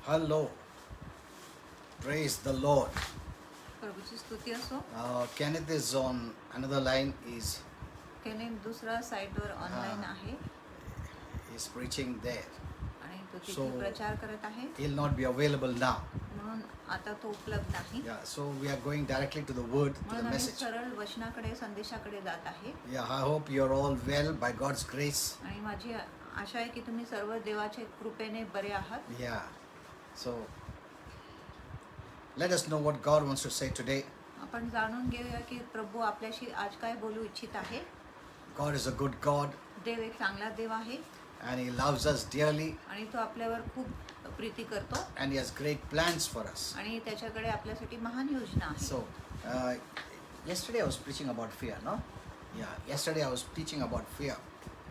Hello. Praise the Lord. प्रभूची स्तुती असो. Kenneth is on another line. Kenneth दुसरा साइटवर ऑनलाइन आहे He's preaching there. आणि तो So, तिथे प्रचार करत आहे, He'll not be available now. म्हणून आता तो उपलब्ध नाही. Yeah. So we are going directly to the word, to the म्हणून आम्ही message. सरळ वचनाकडे, संदेशाकडे जात आहे. Yeah. I hope you're all well by God's grace. आणि माझी आशा आहे की तुम्ही सर्व देवाच्या कृपेने बरे आहात. Yeah. So let us know what God wants to say today. आपण जाणून घेऊया की प्रभू आपल्याशी आज काय बोलू इच्छित आहे. God is a good God देव एक चांगला देव आहे and He loves us dearly आणि तो आपल्यावर खूप प्रीती करतो and He has great plans for us. आणि त्याच्याकडे आपल्यासाठी महान योजना आहे. So, yesterday I was preaching about fear, no? Yeah, yesterday I was teaching about fear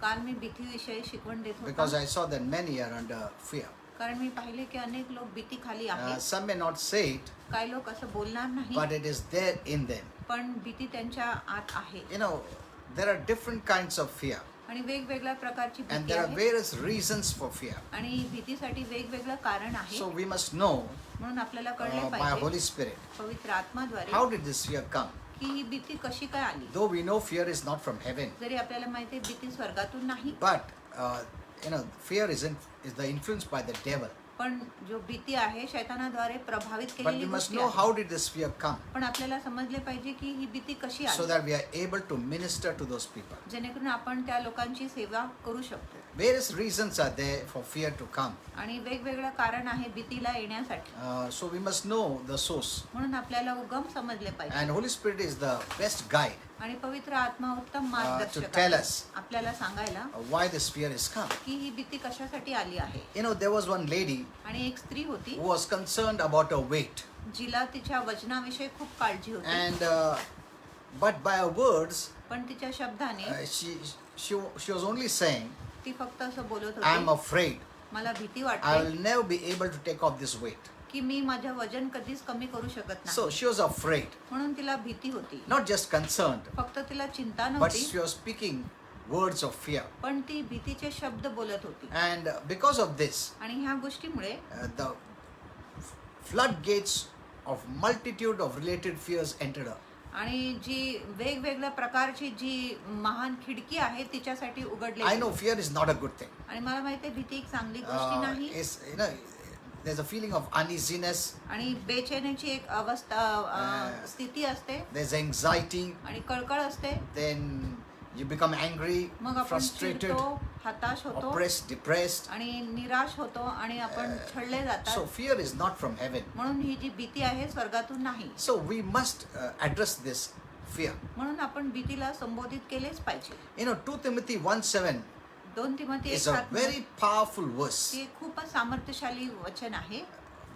काल मी भीतीविषयी शिकवण देत because होतो, I saw that many are under fear. कारण मी पाहिले की अनेक लोक भीती खाली आहेत. Some may not say it, काही लोक असं बोलणार नाही, but it is there in them. पण भीती त्यांच्या आत आहे. You know, there are different kinds of fear आणि वेगवेगळ्या प्रकारची and भीती there are आहे various reasons for fear. आणि भीतीसाठी वेगवेगळं कारण आहे. So, we must know म्हणून आपल्याला कळले by पाहिजे Holy Spirit पवित्र आत्माद्वारे how did this fear come. की ही भीती कशी काय आली. Though we know fear is not from heaven, जरी आपल्याला माहिती आहे भीती स्वर्गातून नाही, but fear is the influence by the devil. पण जो भीती आहे शैतानाद्वारे प्रभावित But we केलेली must गोष्ट know आहे. how did this fear come, पण आपल्याला समजले पाहिजे की ही भीती कशी so आली, that we are able to minister to those people. जेणेकरून आपण त्या लोकांची सेवा करू शकतो. Various reasons are there for fear to come. आणि वेगवेगळं कारण आहे भीतीला येण्यासाठी. So we must know the source. म्हणून आपल्याला उगम समजले पाहिजे. And Holy Spirit is the best guide आणि पवित्र आत्मा उत्तम to मार्गदर्शक tell आहे. us आपल्याला सांगायला why this fear has come. की ही भीती कशासाठी आली आहे. There was one lady आणि एक स्त्री होती who was concerned about her weight. जिला तिच्या वजनाविषयी खूप काळजी होती, And but by her words, पण तिच्या शब्दाने she was only saying, ती फक्त असं बोलत I am होती, afraid मला भीती I वाटते will never be able to take off this weight. की मी माझं वजन कधीच कमी करू शकत So नाही. she was afraid, म्हणून तिला भीती होती. not just concerned, फक्त तिला चिंता but नव्हती, she was speaking words of fear. पण ती भीतीचे शब्द बोलत होती. And because of this, आणि ह्या गोष्टीमुळे the floodgates of multitude of related fears entered her. आणि जी वेगवेगळ्या प्रकारची जी महान खिडकी आहे तिच्यासाठी उघडली. I know fear is not a good thing. आणि मला माहिती आहे भीती एक चांगली गोष्ट नाही. There's a feeling of uneasiness, आणि बेचैनीची एक अवस्था स्थिती असते there's anxiety, आणि कळकळ असते. then you become angry, मग आपण frustrated, चिडतो, हताश होतो oppressed, depressed. आणि निराश होतो आणि आपण छळले So जातात. fear is not from heaven. म्हणून ही जी भीती आहे स्वर्गातून नाही. So we must address this fear. म्हणून आपण भीतीला संबोधित केलेच पाहिजे. 2 Timothy 1:7 2 Timothy is a 1:7 very powerful verse. हे खूपच सामर्थ्यशाली वचन आहे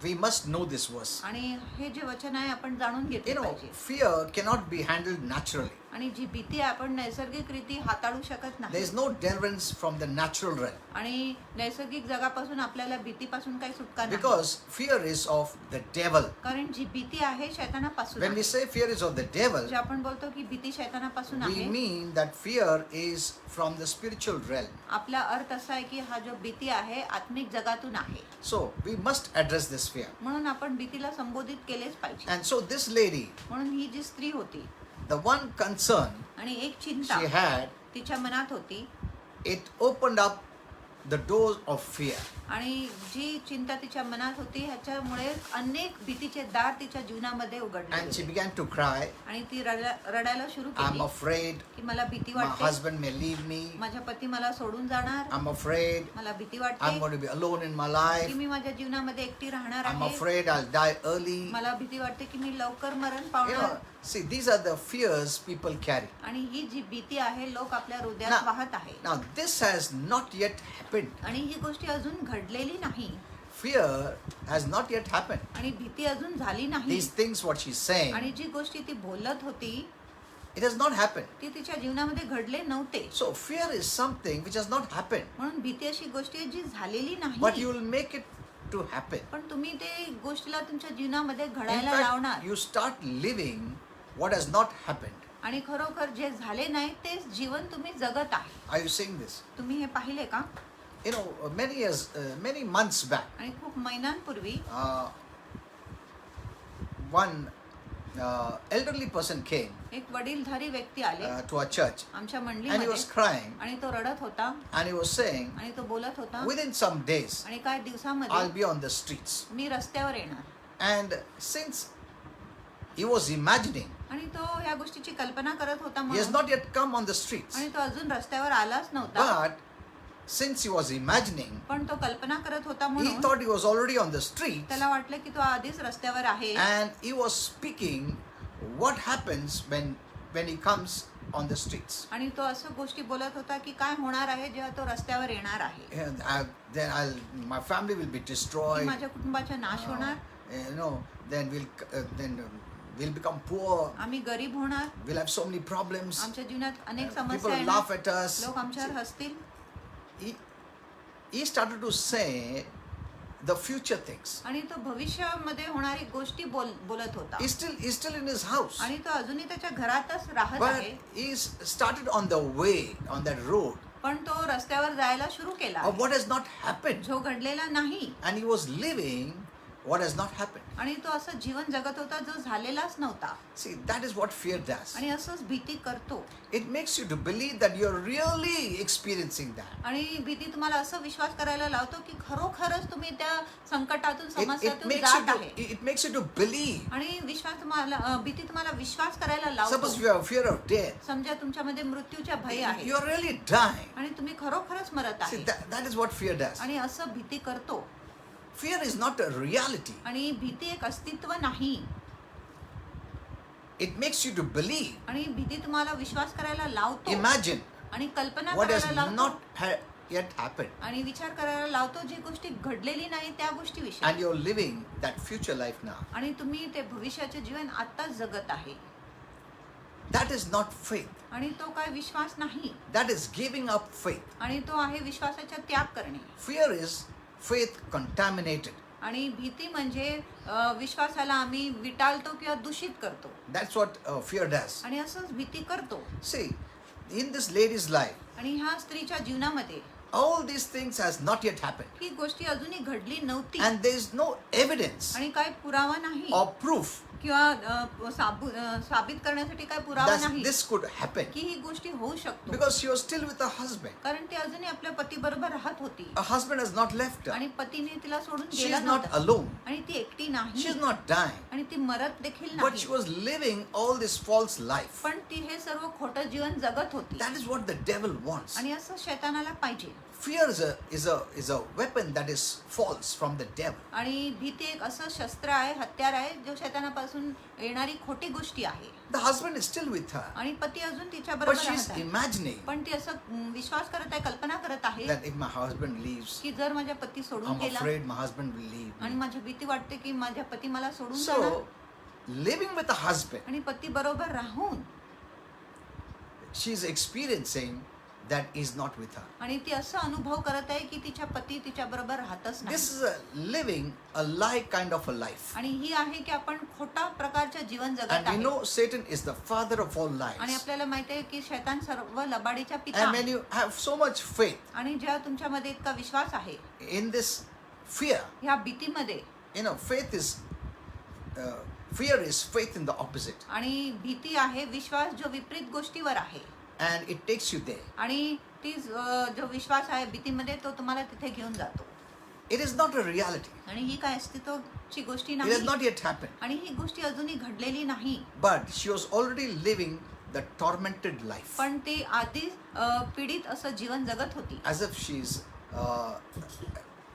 We must know this verse. आणि हे जे वचन आहे आपण जाणून घेतले पाहिजे. Fear cannot be handled naturally. आणि जी भीती आहे आपण नैसर्गिक रीती हाताळू शकत There नाही. is no deliverance from the natural realm. आणि नैसर्गिक जगापासून आपल्याला भीतीपासून काही सुटका नाही. Because fear is of the devil. कारण जी भीती आहे शैतानापासून When we आहे. say fear is of the devil, जे आपण बोलतो की भीती शैतानापासून we आहे, mean that fear is from the spiritual realm. आपला अर्थ असा आहे की हा जो भीती आहे आत्मिक जगातून आहे. So we must address this fear. म्हणून आपण भीतीला संबोधित केलेच पाहिजे. And so this lady, म्हणून ही जी स्त्री होती the one concern आणि एक चिंता she had, तिच्या मनात होती it opened up the doors of fear. आणि जी चिंता तिच्या मनात होती ह्याच्यामुळे अनेक भीतीचे दार तिच्या जीवनामध्ये उघडले And she गेले. began to cry, आणि ती रडायला सुरू I'm केली afraid की मला भीती my वाटते, husband may leave me. माझा पती मला सोडून जाणार, I'm afraid मला भीती I'm वाटते going to be alone in my की life. मी माझ्या जीवनामध्ये एकटी राहणार I'm आहे, afraid I'll die early. मला भीती वाटते की मी लवकर मरण पावणार. See, these are the fears people carry. आणि ही जी भीती आहे लोक आपल्या हृदयात ना- वाहत आहे. Now, this has not yet happened. आणि ही गोष्टी अजून घडलेली नाही Fear has not yet happened. आणि भीती अजून झाली नाही. These things, what she's saying, आणि जी गोष्टी ती बोलत होती it has not happened. ती तिच्या जीवनामध्ये घडले नव्हते. So, fear is something which has not happened, म्हणून भीती अशी गोष्ट आहे जी झालेली but नाही, you will make it to happen. पण तुम्ही ते गोष्टीला तुमच्या जीवनामध्ये In घडायला fact, लावणार. you start living what has not happened. आणि खरोखर जे झाले नाही तेच जीवन तुम्ही जगत आहे. Are you seeing this? तुम्ही हे पाहिले का? many months back, आणि खूप महिन्यांपूर्वी one elderly person came एक वडीलधारी व्यक्ती आले to our church, आमच्या and he मंडळीमध्ये was crying, आणि तो रडत होता and he was saying, आणि तो बोलत होता within some days, आणि काही I'll दिवसामध्ये be on the streets. मी रस्त्यावर येणार. And since he was imagining, आणि तो ह्या गोष्टीची कल्पना करत होता he has म्हणून not yet come on the streets, आणि तो अजून रस्त्यावर आलाच नव्हता. but since he was imagining, पण तो कल्पना करत होता he म्हणून thought he was already on the streets, त्याला वाटलं की तो आधीच रस्त्यावर आहे. and he was speaking what happens when he comes on the streets. आणि तो असं गोष्टी बोलत होता की काय होणार आहे जेव्हा तो रस्त्यावर येणार आहे. And then my family will be की destroyed. माझ्या कुटुंबाचा नाश होणार. Then we'll become poor. आम्ही गरीब होणार. We'll have so many problems. आमच्या जीवनात अनेक People समस्या will laugh येणार. at us. लोक आमच्यावर हसतील. He started to say the future things. आणि तो भविष्यामध्ये होणारी गोष्टी बोलत होता. He's still in his house. आणि तो अजूनही त्याच्या घरातच राहत But आहे. he's started on the way, on that road, पण तो रस्त्यावर जायला सुरू केला of what has not happened. जो घडलेला नाही. And he was living what has not happened. आणि तो असं जीवन जगत होता जो झालेलाच नव्हता. See, that is what fear does. आणि असंच भीती करतो. It makes you to believe that you're really experiencing that. आणि भीती तुम्हाला असं विश्वास करायला लावतो की खरोखरच तुम्ही त्या संकटातून समस्यातून जात आहे. It makes you to believe. आणि विश्वास तुम्हाला भीती तुम्हाला विश्वास करायला लावतो. Suppose you have fear of death. समजा तुमच्यामध्ये मृत्यूचा भय आहे You're really dying. आणि तुम्ही खरोखरच मरत See, आहे. that is what fear does. आणि असं भीती करतो. Fear is not a reality. आणि भीती एक अस्तित्व नाही. It makes you to believe. आणि भीती तुम्हाला विश्वास करायला लावतो. Imagine आणि कल्पना what has करायला लावतो. not yet happened. आणि विचार करायला लावतो जी गोष्टी घडलेली नाही त्या गोष्टीविषयी. And you're living that future life now. आणि तुम्ही ते भविष्याचे जीवन आताच जगत आहे. That is not faith. आणि तो काय विश्वास नाही. That is giving up faith. आणि तो आहे विश्वासाचा त्याग करणे. Fear is faith contaminated. आणि भीती म्हणजे विश्वासाला आम्ही विटाळतो किंवा दूषित करतो. That's what fear does. आणि असंच भीती करतो. See, in this lady's life, आणि ह्या स्त्रीच्या जीवनामध्ये all these things has not yet happened. ही गोष्टी अजूनही घडली नव्हती. And there is no evidence आणि काय पुरावा नाही or proof किंवा साबित करण्यासाठी काय पुरावा that नाही this could happen. की ही गोष्टी होऊ शकतो. Because she was still with her husband. कारण ती अजूनही आपल्या पती बरोबर राहत होती. Her husband has not left her. आणि पतीने तिला सोडून She गेला is not नव्हता. alone. आणि ती एकटी She नाही. is not dying. आणि ती मरत देखील But नाही. she was living all this false life. पण ती हे सर्व खोटं जीवन जगत होती. That is what the devil wants. आणि असं शैतानाला पाहिजे. Fear is a weapon that is false from the devil. आणि भीती एक असं शस्त्र आहे, हत्यार आहे जो शैतानापासून येणारी खोटी गोष्टी आहे. The husband is still with her. आणि पती अजून तिच्या But बरोबर she is राहत आहे. imagining पण ती असं विश्वास करत आहे, कल्पना करत आहे that if my husband leaves, की जर माझ्या पती सोडून I'm गेला afraid my husband will leave आणि me. माझी भीती वाटते की माझ्या पती मला सोडून जाणार. So, living with a husband, आणि पती बरोबर राहून she is experiencing that is not with her. आणि ती असं अनुभव करत आहे की तिच्या पती तिच्या बरोबर राहतच नाही. This is living a lie kind of a life. आणि ही आहे की आपण खोटा प्रकारचं जीवन जगत And we आहे. know Satan is the father of all आणि lies. आपल्याला माहिती आहे की शैतान सर्व लबाडीचा पिता And when आहे. you have so much faith आणि जेव्हा तुमच्यामध्ये इतका विश्वास आहे in this fear, ह्या भीतीमध्ये, fear is faith in the opposite. आणि भीती आहे विश्वास जो विपरीत गोष्टीवर आहे. And it takes you there. आणि ती जो विश्वास आहे भीतीमध्ये तो तुम्हाला तिथे घेऊन जातो. It is not a reality. आणि ही काय अस्तित्वाची गोष्टी It has नाही. not yet happened. आणि ही गोष्टी अजूनही घडलेली नाही. But she was already living the tormented life. पण ती आधी पीडित असं जीवन जगत होती. As if she's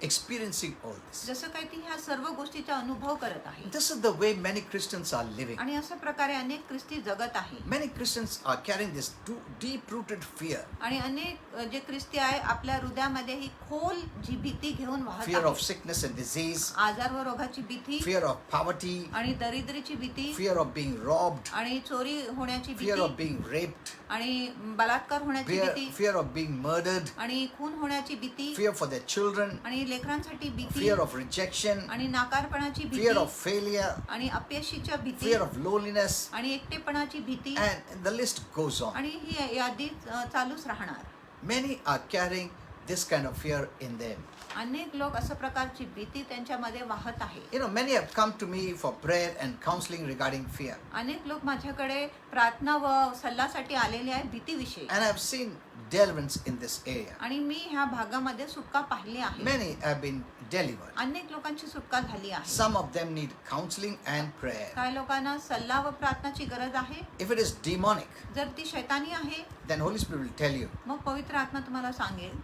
experiencing all this. जसं काय ती ह्या सर्व गोष्टीचा अनुभव करत आहे. This is the way many Christians are living. आणि अशा प्रकारे अनेक ख्रिस्ती जगत आहे. Many Christians are carrying this deep-rooted fear. आणि अनेक जे ख्रिस्ती आहे आपल्या हृदयामध्ये ही खोल जी भीती घेऊन वाहत Fear of आहे. sickness and disease. आजार व रोगाची भीती, Fear of poverty. आणि दरिद्रीची भीती, Fear of being robbed. आणि चोरी होण्याची Fear of भीती, being raped. आणि बलात्कार होण्याची भीती, Fear of being murdered. आणि खून होण्याची भीती, Fear for their children. आणि लेकरांसाठी भीती, Fear of rejection. आणि नाकारपणाची Fear भीती, of failure. आणि अपयशीच्या भीती, Fear of loneliness. आणि एकटेपणाची भीती, And the list goes on. आणि ही यादी चालूच राहणार. Many are carrying this kind of fear in them. अनेक लोक असं प्रकारची भीती त्यांच्यामध्ये वाहत आहे. You know, many have come to me for prayer and counseling regarding fear. अनेक लोक माझ्याकडे प्रार्थना व सल्लासाठी आलेले आहेत भीतीविषयी. And I've seen deliverance in this area. आणि मी ह्या भागामध्ये सुटका पाहिली आहे. Many have been delivered. अनेक लोकांची सुटका झाली आहे. Some of them need counseling and prayer. काही लोकांना सल्ला व प्रार्थनाची गरज आहे. If it is demonic, जर ती शैतानी आहे then Holy Spirit will tell you, मग पवित्र आत्मा तुम्हाला सांगेल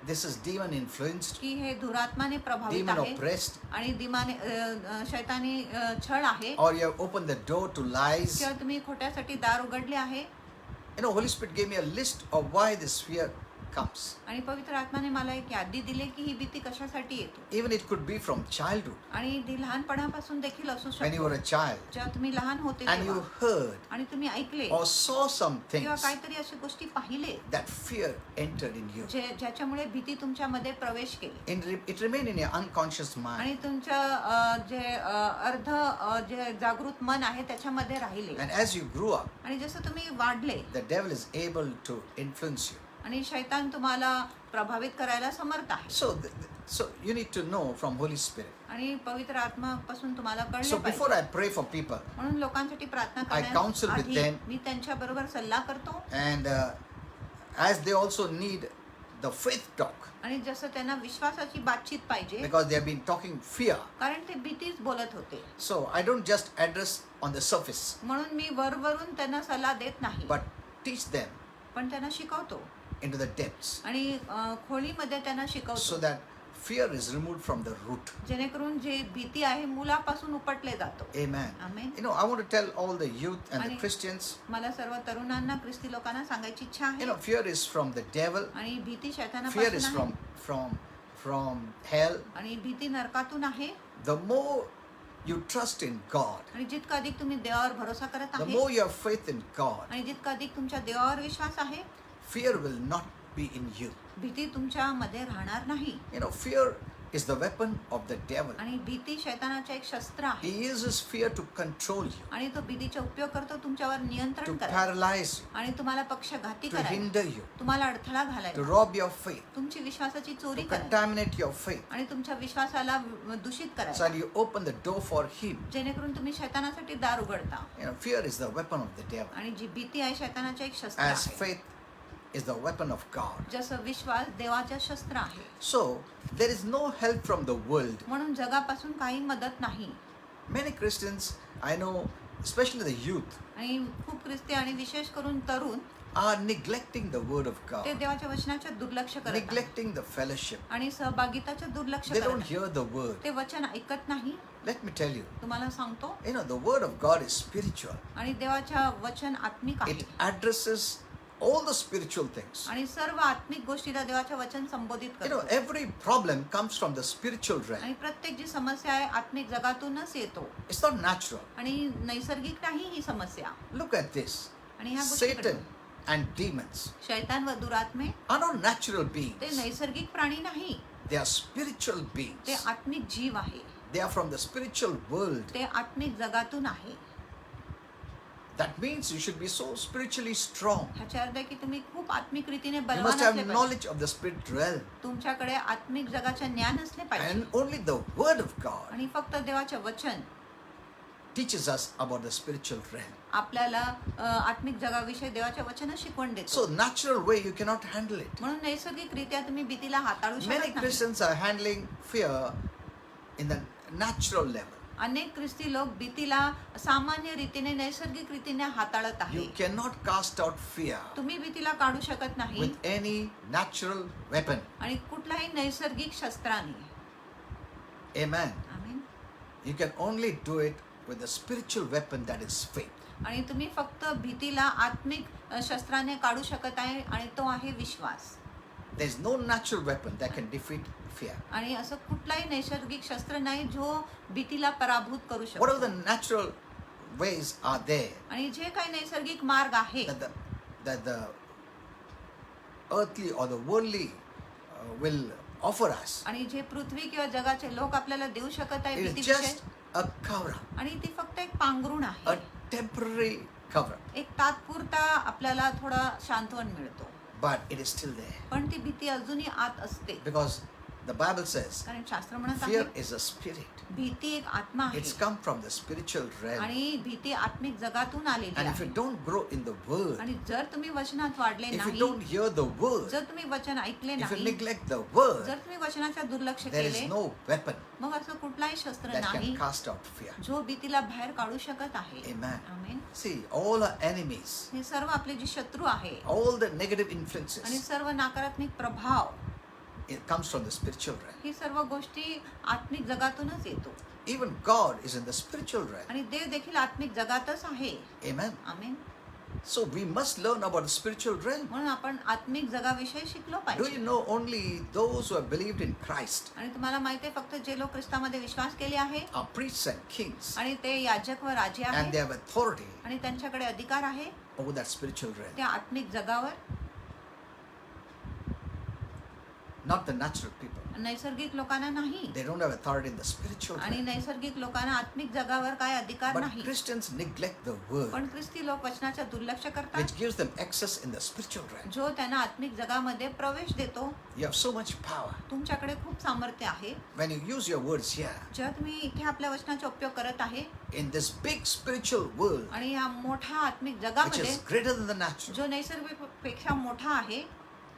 this is demon influenced, की हे दुरात्माने प्रभावित demon आहे oppressed, आणि शैतानी छळ आहे or you have opened the door to lies. किंवा तुम्ही खोट्यासाठी दार उघडले आहे. You know, Holy Spirit gave me a list of why this fear comes. आणि पवित्र आत्माने मला एक यादी दिली की ही भीती कशासाठी येतो. Even it could be from childhood, आणि ती लहानपणापासून देखील असू when you शकते. were a child, जेव्हा तुम्ही लहान होते and you तेव्हा. heard आणि तुम्ही ऐकले or saw some किंवा things काहीतरी अशी गोष्टी पाहिले that fear entered in you. ज्याच्यामुळे भीती तुमच्यामध्ये प्रवेश केली It remained in your unconscious mind. आणि जे जागृत मन आहे त्याच्यामध्ये राहिले. And as you grew up, आणि जसं तुम्ही वाढले the devil is able to influence you. आणि शैतान तुम्हाला प्रभावित करायला समर्थ आहे. So you need to know from Holy Spirit. आणि पवित्र आत्मापासून तुम्हाला So कळले before पाहिजे. I pray for people, म्हणून लोकांसाठी प्रार्थना counsel with करण्याआधी them. मी त्यांच्या बरोबर सल्ला करतो. and as they also need the faith talk, आणि जसं त्यांना विश्वासाची बातचीत पाहिजे because they have been talking fear. कारण ते भीतीच बोलत होते. So I don't just address on the surface, म्हणून मी वरवरून त्यांना सल्ला देत नाही but teach them पण त्यांना शिकवतो into the depths, आणि खोलीमध्ये त्यांना so शिकवतो that fear is removed from the root. जेणेकरून जे भीती आहे मुलापासून उपटले जातो. Amen. Amen. You know, I want to tell all the youth and the आणि Christians, मला सर्व तरुणांना ख्रिस्ती लोकांना सांगायची इच्छा you आहे. know, fear is from the devil. आणि भीती Fear शैतानापासून is आहे from hell. आणि भीती नरकातून आहे. The more you trust in God, आणि जितका अधिक तुम्ही देवावर भरोसा करत the आहे more you have faith in God, आणि जितका अधिक तुमच्या देवावर विश्वास आहे fear will not be in you. भीती तुमच्यामध्ये राहणार नाही. You know, fear is the weapon of the devil. आणि भीती शैतानाचे एक शस्त्र आहे. He uses fear to control you, आणि तो भीतीचा उपयोग करतो तुमच्यावर to नियंत्रण करायला paralyze you, आणि तुम्हाला पक्षघाती to करायला, hinder you, तुम्हाला अडथळा to घालायला, rob your faith, तुमची विश्वासाची चोरी to करायला contaminate your faith, आणि तुमच्या विश्वासाला दूषित so करायला, that you open the door for him. जेणेकरून तुम्ही शैतानासाठी दार उघडता. You know, fear is the weapon of the devil, आणि जी भीती आहे शैतानाचे एक शस्त्र as आहे. faith is the weapon of God. जसं विश्वास देवाचे शस्त्र आहे. So there is no help from the world. म्हणून जगापासून काही मदत नाही. Many Christians, I know, especially the youth, आणि खूप ख्रिस्ती आणि विशेष करून तरुण are neglecting the word of ते God, देवाच्या वचनाचे दुर्लक्ष करत आहेत. neglecting the fellowship. आणि सहभागिताचे दुर्लक्ष They करत don't आहेत. hear the word. ते वचन ऐकत नाही. Let me tell you, तुम्हाला सांगतो you know, the word of God is spiritual. आणि देवाच्या वचन आत्मिक आहे. It addresses all the spiritual things. आणि सर्व आत्मिक गोष्टीला देवाचे वचन संबोधित You know, करतो. every problem comes from the spiritual realm. आणि प्रत्येक जी समस्या आहे आत्मिक जगातूनच येतो It's not natural. आणि नैसर्गिक नाही ही समस्या. Look at this. आणि ह्या गोष्टीकडे Satan and demons शैतान व दुरात्मे are not natural ते beings. नैसर्गिक प्राणी नाही, They are spiritual ते beings. आत्मिक जीव आहे. They are from the spiritual world. ते आत्मिक जगातून आहे. That means you should be so spiritually strong. ह्याचा अर्थ आहे की तुम्ही खूप आत्मिक रीतीने You बलवान must have असले पाहिजे. knowledge of the spirit realm. तुमच्याकडे आत्मिक जगाचे ज्ञान असले पाहिजे. And only the word of God आणि फक्त देवाचे वचन teaches us about the spiritual realm. आपल्याला आत्मिक जगाविषयी देवाचे वचन शिकवण देतो. So natural way you cannot handle it. म्हणून नैसर्गिकरित्या तुम्ही भीतीला हाताळू Many शकत नाही. Christians are handling fear in the natural level. अनेक ख्रिस्ती लोक भीतीला सामान्य रीतीने नैसर्गिक रीतीने हाताळत You आहे. cannot cast out fear तुम्ही भीतीला काढू शकत नाही with any natural weapon. आणि कुठल्याही नैसर्गिक शस्त्राने. Amen. Amen. You can only do it with the spiritual weapon that is faith. आणि तुम्ही फक्त भीतीला आत्मिक शस्त्राने काढू शकत आहे आणि तो आहे विश्वास. There is no natural weapon that can defeat fear. आणि असं कुठलाही नैसर्गिक शस्त्र नाही जो भीतीला पराभूत करू Whatever the शकतो. natural ways are there आणि जे काही नैसर्गिक मार्ग आहे that the earthly or the worldly will offer us, आणि जे पृथ्वी किंवा जगाचे लोक आपल्याला देऊ शकत आहे it is भीतीविषयी, just a cover up, आणि ती फक्त एक पांघरुण a आहे. temporary cover up. एक तात्पुरता आपल्याला थोडा शांतवन मिळतो. but it is still there. पण ती भीती अजूनही आत असते. Because the Bible says कारण शास्त्र म्हणत fear आहे is a spirit. भीती एक आत्मा आहे It's come from the spiritual realm. आणि भीती आत्मिक जगातून आलेली And if you आहे. don't grow in the word, आणि जर तुम्ही वचनात वाढले if you नाही, don't hear the word, जर तुम्ही वचन ऐकले if you नाही, neglect the word, जर तुम्ही वचनाचा दुर्लक्ष there is केले, no weapon मग असं कुठलाही शस्त्र that नाही can cast out fear. जो भीतीला बाहेर काढू शकत आहे. Amen. Amen. See, all our enemies, हे सर्व आपले जे शत्रू आहे all the negative आणि influences, सर्व नकारात्मक प्रभाव, it comes from the spiritual realm. ही सर्व गोष्टी आत्मिक जगातूनच येतो. Even God is in the spiritual realm. आणि देव देखील आत्मिक जगातच आहे. Amen. Amen. So we must learn about the spiritual realm. म्हणून आपण आत्मिक जगाविषयी शिकलो Do पाहिजे. you know only those who have believed in Christ आणि तुम्हाला माहिती आहे फक्त जे लोक ख्रिस्तामध्ये विश्वास केले आहे are priests and kings, आणि ते याजक व राजे and आहेत they have authority आणि त्यांच्याकडे अधिकार आहे over that spiritual realm, त्या आत्मिक जगावर. not the natural people. नैसर्गिक लोकांना नाही. They don't have authority in the spiritual आणि realm. नैसर्गिक लोकांना आत्मिक जगावर काय अधिकार But नाही. Christians neglect the word, पण ख्रिस्ती लोक वचनाचा दुर्लक्ष करतात, which gives them access in the spiritual realm. जो त्यांना आत्मिक जगामध्ये प्रवेश देतो. You have so much power. तुमच्याकडे खूप सामर्थ्य आहे. When you use your words here, जेव्हा तुम्ही इथे आपल्या वचनाचा उपयोग करत आहे in this big spiritual world, आणि या मोठ्या आत्मिक which जगामध्ये is greater than the natural, जो नैसर्गिक पेक्षा मोठा आहे,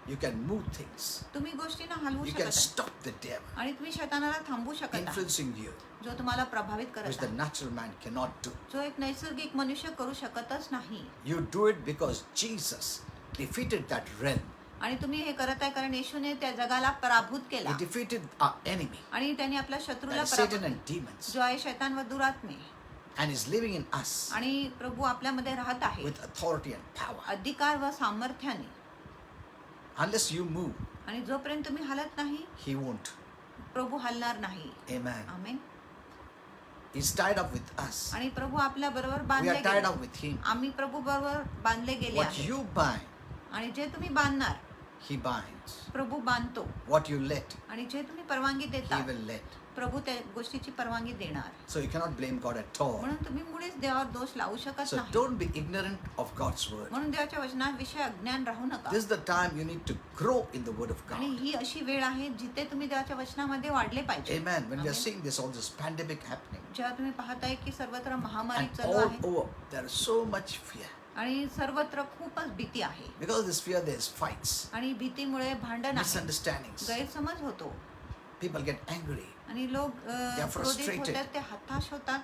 you can move things. तुम्ही गोष्टींना हलवू You शकत can आहे stop the devil आणि तुम्ही शैतानाला थांबवू शकत आहे, influencing you, जो तुम्हाला प्रभावित which करत the आहे, natural man cannot do. जो एक नैसर्गिक मनुष्य करू शकतच नाही. You do it because Jesus defeated that realm. आणि तुम्ही हे करत आहे कारण येशूने त्या जगाला पराभूत केला He defeated our enemy, आणि त्यांनी आपल्या शत्रूला that is Satan पराभूत, and demons, जो आहे शैतान व दुरात्मे, and is living in us आणि प्रभू आपल्यामध्ये राहत आहे with authority and power. अधिकार व सामर्थ्याने. Unless you move, आणि जोपर्यंत तुम्ही हलत नाही, he won't. प्रभू हलणार नाही. Amen. Amen. He's tied up with us. आणि प्रभू आपल्या बरोबर We बांधले are tied गेले. up with him. आम्ही प्रभू बरोबर बांधले गेले What आहे you bind, आणि जे तुम्ही बांधणार, he binds. प्रभू बांधतो What you let, आणि जे तुम्ही परवानगी he देता, will let. प्रभू त्या गोष्टीची परवानगी देणार. So you cannot blame God at all. म्हणून तुम्ही मुळीच देवावर दोष लावू शकत So नाही. don't be ignorant of God's word. म्हणून देवाच्या वचनाविषयी अज्ञान राहू नका. This is the time you need to grow in the word of आणि God. ही अशी वेळ आहे जिथे तुम्ही देवाच्या वचनामध्ये वाढले पाहिजे. Amen. When we are Amen. seeing this, all this pandemic happening, जेव्हा तुम्ही पाहताय की सर्वत्र महामारी and चालू all आहे over, there is so much fear. आणि सर्वत्र खूपच भीती आहे Because of this fear, there is fights, आणि भीतीमुळे भांडण आहे, misunderstandings. गैरसमज होतो People get angry. आणि लोक are क्रोधित frustrated. होतात, ते हताश होतात.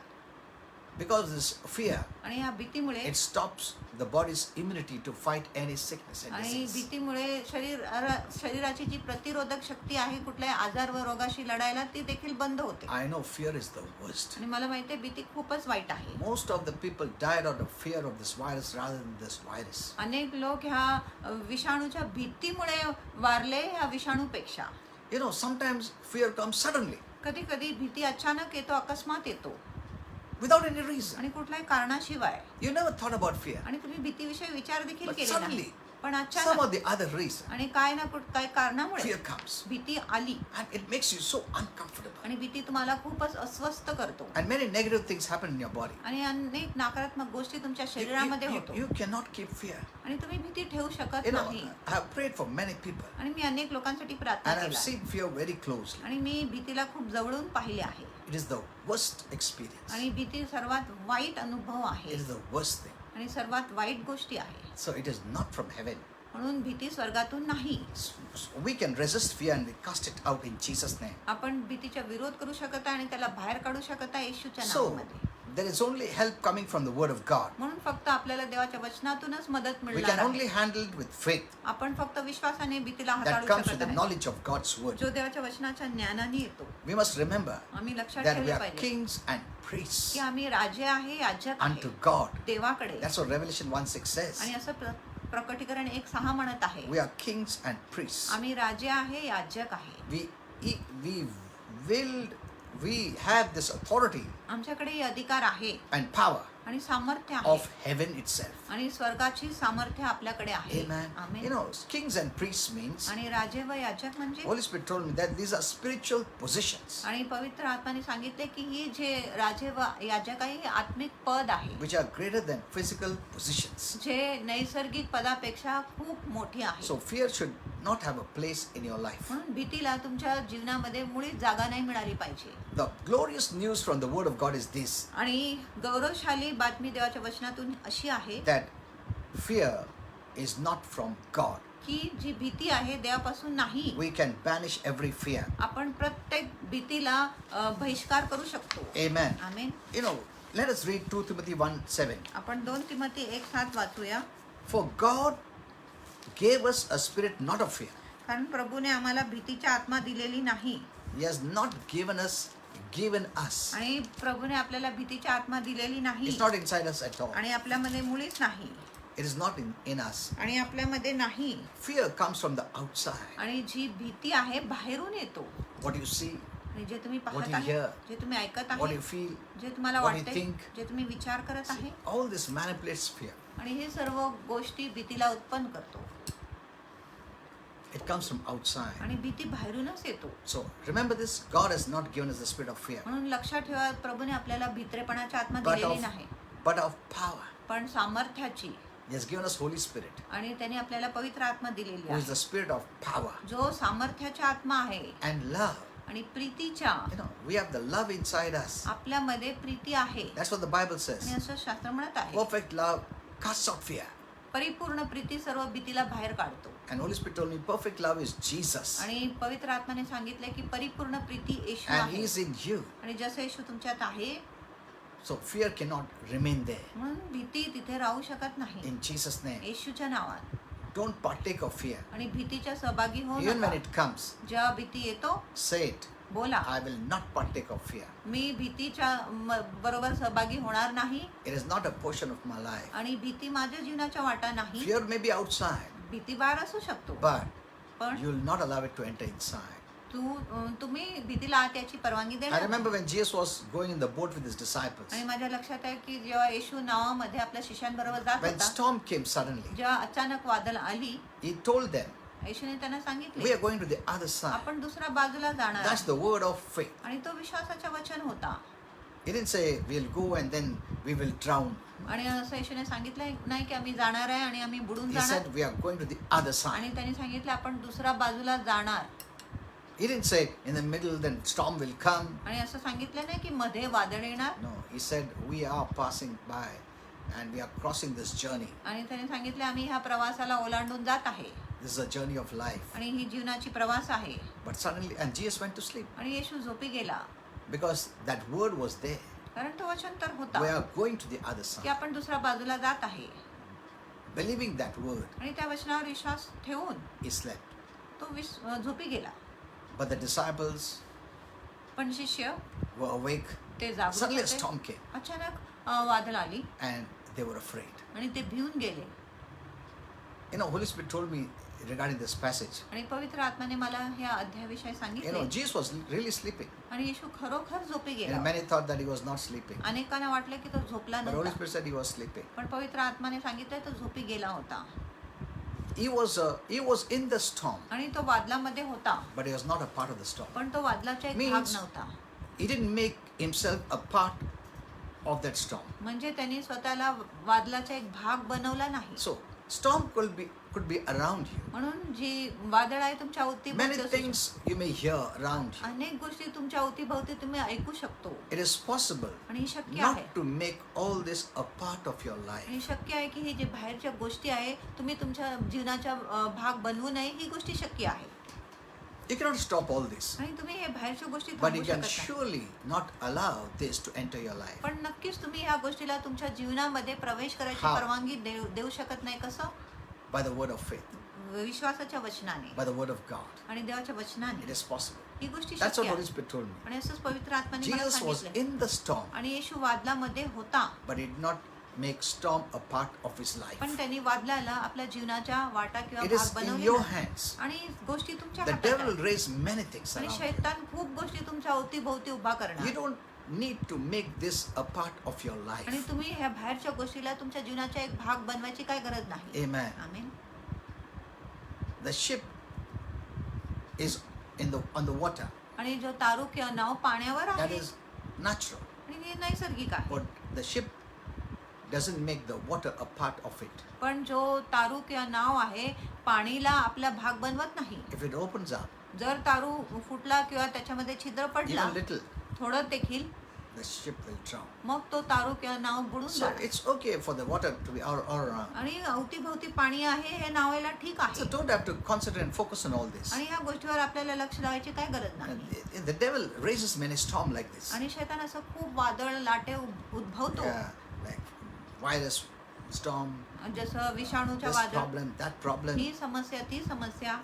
Because of this fear, आणि या भीतीमुळे it stops the body's immunity to fight any sickness and आणि disease. भीतीमुळे शरीराची जी प्रतिरोधक शक्ती आहे कुठल्याही आजार व रोगाशी लढायला, ती देखील बंद होते. I know fear is the worst. आणि मला माहिती आहे भीती खूपच वाईट आहे. Most of the people died out of fear of this virus rather than this virus. अनेक लोक ह्या विषाणूच्या भीतीमुळे वारले ह्या विषाणूपेक्षा. You know, sometimes fear comes suddenly, कधी कधी भीती अचानक येतो, अकस्मात येतो without any reason. आणि कुठल्याही कारणाशिवाय. You never thought about fear. आणि तुम्ही भीतीविषयी विचार देखील But केले suddenly, नाही, पण some अचानक of the other reason, आणि काय ना काही कारणामुळे fear comes. भीती आली And it makes you so uncomfortable. आणि भीती तुम्हाला खूपच अस्वस्थ करतो And many negative things happen in your body. आणि अनेक नकारात्मक गोष्टी तुमच्या You, शरीरामध्ये you, होतो you cannot keep fear. आणि तुम्ही भीती ठेवू शकत You know, नाही. I have prayed for many people. आणि मी अनेक लोकांसाठी प्रार्थना And I've केला seen fear very closely. आणि मी भीतीला खूप जवळून पाहिले आहे. It is the worst experience. आणि भीती सर्वात वाईट अनुभव It आहे is the worst thing. आणि सर्वात वाईट गोष्टी आहे. So it is not from heaven. म्हणून भीती स्वर्गातून नाही. So we can resist fear and we cast it out in Jesus' name. आपण भीतीचा विरोध करू शकत आहे आणि त्याला बाहेर काढू शकत आहे येशूच्या So नावामध्ये. there is only help coming from the word of God. म्हणून फक्त आपल्याला देवाच्या वचनातूनच मदत We मिळणार can आहे. only handle it with faith आपण फक्त विश्वासाने भीतीला that हाताळू comes with शकत the आहे, knowledge of God's word. जो देवाच्या वचनाच्या ज्ञानाने येतो. We must remember आम्ही लक्षात that we ठेवले are पाहिजे kings and priests की आम्ही राजे आहे, याजक unto आहे God. देवाकडे. That's what Revelation 1:6 says. आणि असं प्रकटीकरण 1:6 म्हणत आहे, We are kings and priests. आम्ही राजे आहे, याजक आहे. We have this authority आमच्याकडे हे अधिकार आहे and power आणि सामर्थ्य आहे of heaven itself. आणि स्वर्गाची सामर्थ्य आपल्याकडे आहे. Amen. You amen. know, kings and priests means, आणि राजे व याजक म्हणजे Holy Spirit told me that these are spiritual positions आणि पवित्र आत्माने सांगितले की ही जे राजे व याजक आहे ही आत्मिक पद आहे which are greater than physical positions. जे नैसर्गिक पदापेक्षा खूप मोठी आहे. So fear should not have a place in your life. म्हणून भीतीला तुमच्या जीवनामध्ये मुळीच जागा नाही मिळाली पाहिजे. The glorious news from the word of God is this, आणि गौरवशाली बातमी देवाच्या वचनातून अशी आहे that fear is not from God. की जी भीती आहे देवापासून नाही. We can banish every fear. आपण प्रत्येक भीतीला बहिष्कार करू शकतो. Amen. Amen. You know, let us read 2 Timothy 1:7. आपण 2 Timothy 1:7 वाचूया. For God gave us a spirit not of fear. कारण प्रभूने आम्हाला भीतीची आत्मा दिलेली नाही. He has not given us. आणि प्रभूने आपल्याला भीतीची आत्मा दिलेली नाही. It's not inside us at all. आणि आपल्यामध्ये मुळीच नाही. It is not in us. आणि आपल्यामध्ये नाही. Fear comes from the outside. आणि जी भीती आहे बाहेरून येतो. What you see, आणि जे तुम्ही What पाहत you आहे, hear, जे तुम्ही ऐकत what आहे, you feel, जे तुम्हाला what you वाटते, think. जे तुम्ही विचार करत आहे, all this manipulates fear. आणि हे सर्व गोष्टी भीतीला उत्पन्न करतो. It comes from outside. आणि भीती बाहेरूनच येतो. So remember this, God has not given us the spirit of fear, म्हणून लक्षात ठेवा प्रभूने आपल्याला भित्रेपणाची आत्मा but दिलेली of, नाही, but of power. पण सामर्थ्याची. He has given us Holy Spirit, आणि त्याने आपल्याला पवित्र आत्मा दिलेली who is आहे the spirit of power जो सामर्थ्याचा आत्मा आहे and love. आणि प्रीतीच्या. You know, we have the love inside us. आपल्यामध्ये प्रीती आहे. That's what the Bible आणि says. असं शास्त्र म्हणत आहे Perfect love casts out fear. परिपूर्ण प्रीती सर्व भीतीला बाहेर काढतो. And Holy Spirit told me perfect love is Jesus. आणि पवित्र आत्माने सांगितले की परिपूर्ण प्रीती येशू And आहे. He is in you. आणि जसं येशू तुमच्यात आहे So fear cannot remain there. म्हणून भीती तिथे राहू शकत नाही. In Jesus' name. येशूच्या नावात. Don't partake of fear. आणि भीतीच्या सहभागी होऊ Even when नका. it comes, जेव्हा भीती येतो say it. बोला I will not partake of fear. मी भीतीच्या बरोबर सहभागी होणार नाही. It is not a portion of my life. आणि भीती माझ्या जीवनाच्या वाटा नाही. Fear may be outside, भीती बाहेर असू शकतो but पण you will not allow it to enter inside. तुम्ही भीतीला आत याची परवानगी I देणार remember नाही. when Jesus was going in the boat with his disciples. आणि माझ्या लक्षात आहे की जेव्हा येशू नावामध्ये आपल्या शिष्यांबरोबर जात When होता storm came suddenly, जेव्हा अचानक वादळ आली He told them, येशूने त्यांना we सांगितले are going to the other side. आपण दुसऱ्या बाजूला जाणार That's the word of faith. आणि तो विश्वासाचा वचन होता. He didn't say, we'll go and then we will drown. आणि असं येशूने सांगितलं नाही की आम्ही जाणार आहे आणि आम्ही बुडून He जाणार. said, we are going to the other side. आणि त्यांनी सांगितलं आपण दुसऱ्या बाजूला जाणार. He didn't say, in the middle, then storm will come. आणि असं सांगितलं नाही की मध्ये वादळ येणार. No, He said, we are passing by and we are crossing this journey. आणि त्यांनी सांगितलं आम्ही ह्या प्रवासाला ओलांडून जात आहे. This is a journey of life. आणि ही जीवनाची प्रवास आहे. But suddenly, and Jesus went to sleep आणि येशू झोपी गेला because that word was there. कारण तो वचन तर होता We are going to the other की side. आपण दुसऱ्या बाजूला जात आहे. Believing that word, आणि त्या वचनावर विश्वास ठेवून he slept. तो झोपी गेला. But the disciples पण शिष्य were awake. ते जागृत Suddenly a होते. storm came अचानक वादळ आली and they were afraid. आणि ते भिवून गेले. You know, Holy Spirit told me regarding this passage. आणि पवित्र आत्म्याने मला ह्या अध्यायाविषयी You सांगितले. know, Jesus was really sleeping. आणि येशू खरोखर झोपी You गेला. know, many thought that he was not sleeping. अनेकांना वाटलं की तो झोपला But Holy नव्हता. Spirit said he was sleeping. पण पवित्र आत्माने सांगितलं तो झोपी गेला होता. He was in the storm, आणि तो वादळामध्ये होता but he was not a part of the storm. पण तो वादळाचा एक भाग Means- नव्हता. He didn't make himself a part of that storm. म्हणजे त्यांनी स्वतःला वादळाचा एक भाग बनवला नाही. So storm could be around you. म्हणून जी वादळ आहे तुमच्या Many अवतीभोवती असू things you may hear around शकते. you. अनेक गोष्टी तुमच्या अवतीभोवती तुम्ही ऐकू शकतो. It is possible आणि हे शक्य आहे. not to make all this a part of your life. आणि शक्य आहे की हे जे बाहेरच्या गोष्टी आहे तुम्ही तुमच्या जीवनाचा भाग बनवू नये ही गोष्टी शक्य आहे. You cannot stop all this, आणि तुम्ही हे बाहेरच्या गोष्टी but थांबवू you शकत can नाही. surely not allow this to enter your life. पण नक्कीच तुम्ही ह्या गोष्टीला तुमच्या जीवनामध्ये प्रवेश करायची How? परवानगी देऊ शकत नाही. कसं? By the word of faith, विश्वासाच्या वचनाने by the word of God. आणि देवाच्या It वचनाने is possible. ही गोष्टी That's शक्य what Holy आहे. Spirit told me. आणि असंच पवित्र आत्म्याने मला Jesus was सांगितलं. in the storm, आणि येशू वादळामध्ये होता but he did not make storm a part of his life. पण त्यांनी वादळाला आपल्या जीवनाच्या वाटा किंवा It भाग is in बनवले your नाही. hands. आणि गोष्टी तुमच्या The हातात devil आहेत. will raise many things आणि around you. शैतान खूप गोष्टी तुमच्या अवतीभोवती उभा करणार. You don't need to make this a part of your life. आणि तुम्ही ह्या बाहेरच्या गोष्टीला तुमच्या जीवनाचा एक भाग बनवायची काय गरज नाही. Amen. Amen. The ship is on the water. आणि जो तारू किंवा नाव पाण्यावर That आहे is natural. आणि हे नैसर्गिक आहे. But the ship doesn't make the water a part of it. पण जो तारू किंवा नाव आहे पाणीला आपला भाग बनवत नाही. If it opens up, जर तारू फुटला किंवा त्याच्यामध्ये छिद्र पडला even little, थोडं देखील, the ship will drown. मग तो तारू किंवा नाव बुडून So जातो. it's okay for the water to be all around. आणि अवतीभोवती पाणी आहे हे नावायला ठीक So आहे. don't have to concentrate and focus on all this. आणि ह्या गोष्टीवर आपल्याला लक्ष लावायची काय गरज नाही. And the devil raises many storms like this. आणि शैतान असं खूप वादळ लाटे उद्भवतो. Yeah, like virus storm, जसं विषाणूच्या this वादळ, problem, that problem. ही समस्या ती समस्या.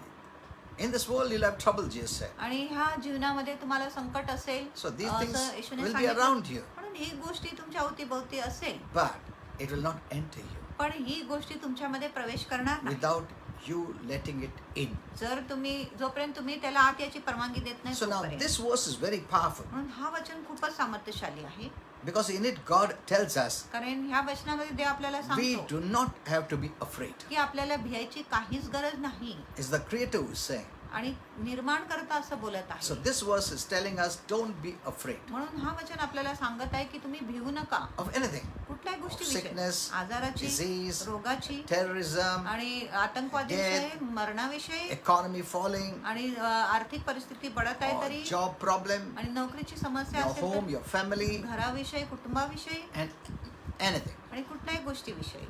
In this world you'll have trouble, Jesus said. आणि ह्या जीवनामध्ये तुम्हाला संकट असेल So these things असं येशूने will be सांगितलं. around you, म्हणून ही गोष्टी तुमच्या अवतीभोवती असेल but it will not enter you पण ही गोष्टी तुमच्यामध्ये प्रवेश करणार नाही without you letting it in. जर तुम्ही जोपर्यंत तुम्ही त्याला आत याची परवानगी देत नाही So now तोपर्यंत. this verse is very powerful म्हणून हा वचन खूपच सामर्थ्यशाली आहे. because in it God tells us कारण ह्या वचनामध्ये देव आपल्याला we सांगतो do not have to be afraid. की आपल्याला भियायची काहीच गरज नाही. It's the Creator who is saying. आणि निर्माण करता असं बोलत So आहे. this verse is telling us don't be afraid म्हणून हा वचन आपल्याला सांगत आहे की तुम्ही भिवू नका of anything. कुठल्याही Of गोष्टी sickness, आजाराची, disease, रोगाची terrorism, आणि आतंकवादीविषयी, मरणाविषयी economy falling, आणि आर्थिक परिस्थिती पडत आहे or तरी, job problem, आणि नोकरीची समस्या your असेल home, तर, your family, घराविषयी, कुटुंबाविषयी and anything. आणि कुठल्याही गोष्टीविषयी.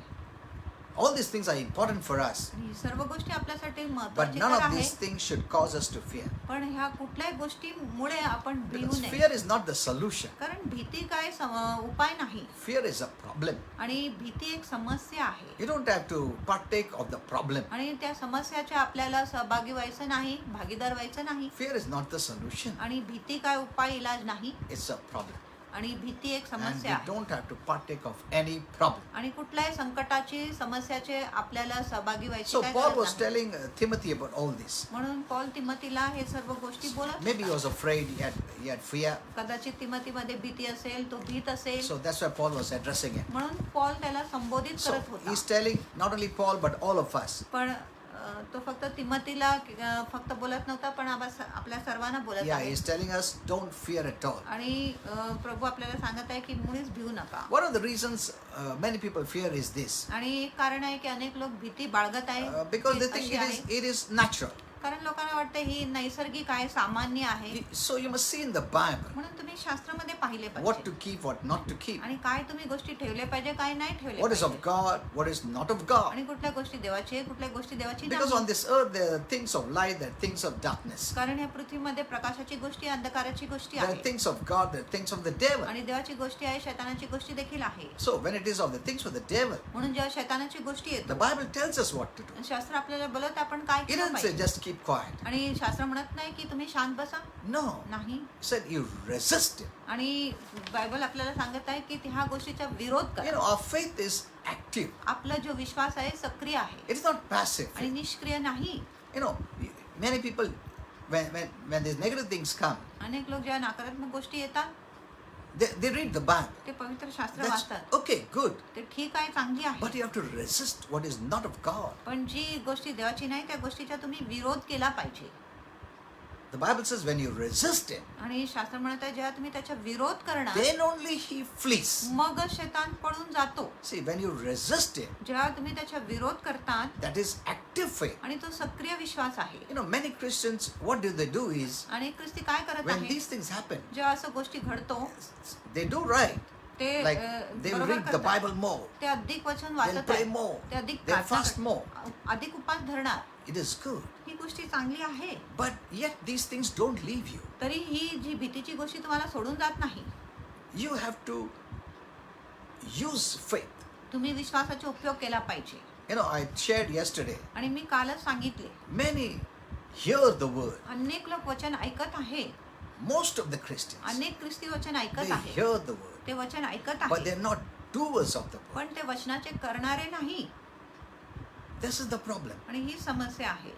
All these things are important for us, आणि ही सर्व गोष्टी आपल्यासाठी but महत्त्वाची none तर of आहे. these things should cause us to fear. पण ह्या कुठल्याही गोष्टीमुळे आपण भिवू Because नये. fear is not the solution. कारण भीती काय उपाय नाही. Fear is a problem. आणि भीती एक समस्या आहे. You don't have to partake of the problem. आणि त्या समस्याच्या आपल्याला सहभागी व्हायचं नाही, भागीदार व्हायचं नाही. Fear is not the solution. आणि भीती काय उपाय इलाज नाही. It's a problem. आणि भीती एक And समस्या we आहे. don't have to partake of any problem. आणि कुठल्याही संकटाची समस्याचे आपल्याला सहभागी व्हायची So काय Paul गरज was नाही. telling Timothy about all this. म्हणून पौल तिमोथीला हे सर्व गोष्टी बोलत Maybe he होता. was afraid, he had fear. कदाचित तिमोथीमध्ये भीती असेल, तो भीत असेल. So that's why Paul was addressing it. म्हणून पौल त्याला संबोधित So करत होता. he's telling not only Paul but all of us. पण तो फक्त तिमोथीला फक्त बोलत नव्हता पण आपल्या सर्वांना बोलत Yeah, आहे. he's telling us don't fear at all. आणि प्रभू आपल्याला सांगत आहे की मुळीच भिवू नका. One of the reasons many people fear is this. आणि एक कारण आहे की अनेक लोक भीती बाळगत आहे. Because they ती think अशी आहे. it is natural. कारण लोकांना वाटतं ही नैसर्गिक आहे, सामान्य आहे. So you must see in the Bible म्हणून तुम्ही शास्त्रामध्ये पाहिले what पाहिजे. to keep, what not to keep. आणि काय तुम्ही गोष्टी ठेवले पाहिजे, काय नाही ठेवले What is of पाहिजे. God, what is not of God. आणि कुठल्या गोष्टी देवाची आहे, कुठल्या गोष्टी देवाची Because on नाही. this earth there are things of light, there are things of darkness. कारण या पृथ्वीमध्ये प्रकाशाची गोष्टी, अंधकाराची गोष्टी There are आहेत. things of God, there are things of the devil. आणि देवाची गोष्टी आहे, शैतानाची गोष्टी देखील आहे. So when it is of the things of the devil, म्हणून जेव्हा शैतानाची गोष्टी the येतात, Bible tells us what to do. शास्त्र आपल्याला बोलत आपण काय It केलं doesn't say पाहिजे. just keep quiet. आणि शास्त्र म्हणत नाही की तुम्ही शांत बसा. No. नाही. It said you resist it. आणि बायबल आपल्याला सांगत आहे की ह्या गोष्टीचा विरोध You करा. know, our faith is active. आपला जो विश्वास आहे सक्रिय आहे It is not passive. आणि निष्क्रिय नाही. You know, many people, when these negative things come, अनेक लोक जेव्हा नकारात्मक गोष्टी येतात they read the Bible. ते पवित्र शास्त्र That's वाचतात. okay, good. ते ठीक आहे, चांगली आहे. But you have to resist what is not of God. पण जी गोष्टी देवाची नाही त्या गोष्टीचा तुम्ही विरोध केला पाहिजे. The Bible says when you resist him, आणि शास्त्र म्हणत आहे जेव्हा तुम्ही त्याचा विरोध करणार then only he flees. मग शैतान पळून जातो. See, when you resist him, जेव्हा तुम्ही त्याचा विरोध करतात that is active faith. आणि तो सक्रिय विश्वास आहे. You know, many Christians, what do they do is, आणि ख्रिस्ती काय करत when आहे these things happen, जेव्हा असं गोष्टी घडतो they do right. ते Like, they will बरोबर read the करतात. Bible more. ते अधिक वचन They'll वाचत pray आहेत. more. ते अधिक They'll प्रार्थना fast more. अधिक उपास धरणार. It is good. ही गोष्टी चांगली आहे. But yet these things don't leave you. तरी ही जी भीतीची गोष्टी तुम्हाला सोडून जात नाही. You have to use faith. तुम्ही विश्वासाचा उपयोग केला पाहिजे. You know, I shared yesterday, आणि मी कालच सांगितले many hear the word. अनेक लोक वचन ऐकत आहे. Most of the Christians, अनेक ख्रिस्ती वचन they ऐकत आहे. hear the word, ते वचन ऐकत but आहे they're not doers of the word. पण ते वचनाचे करणारे नाही. This is the problem. आणि ही समस्या आहे.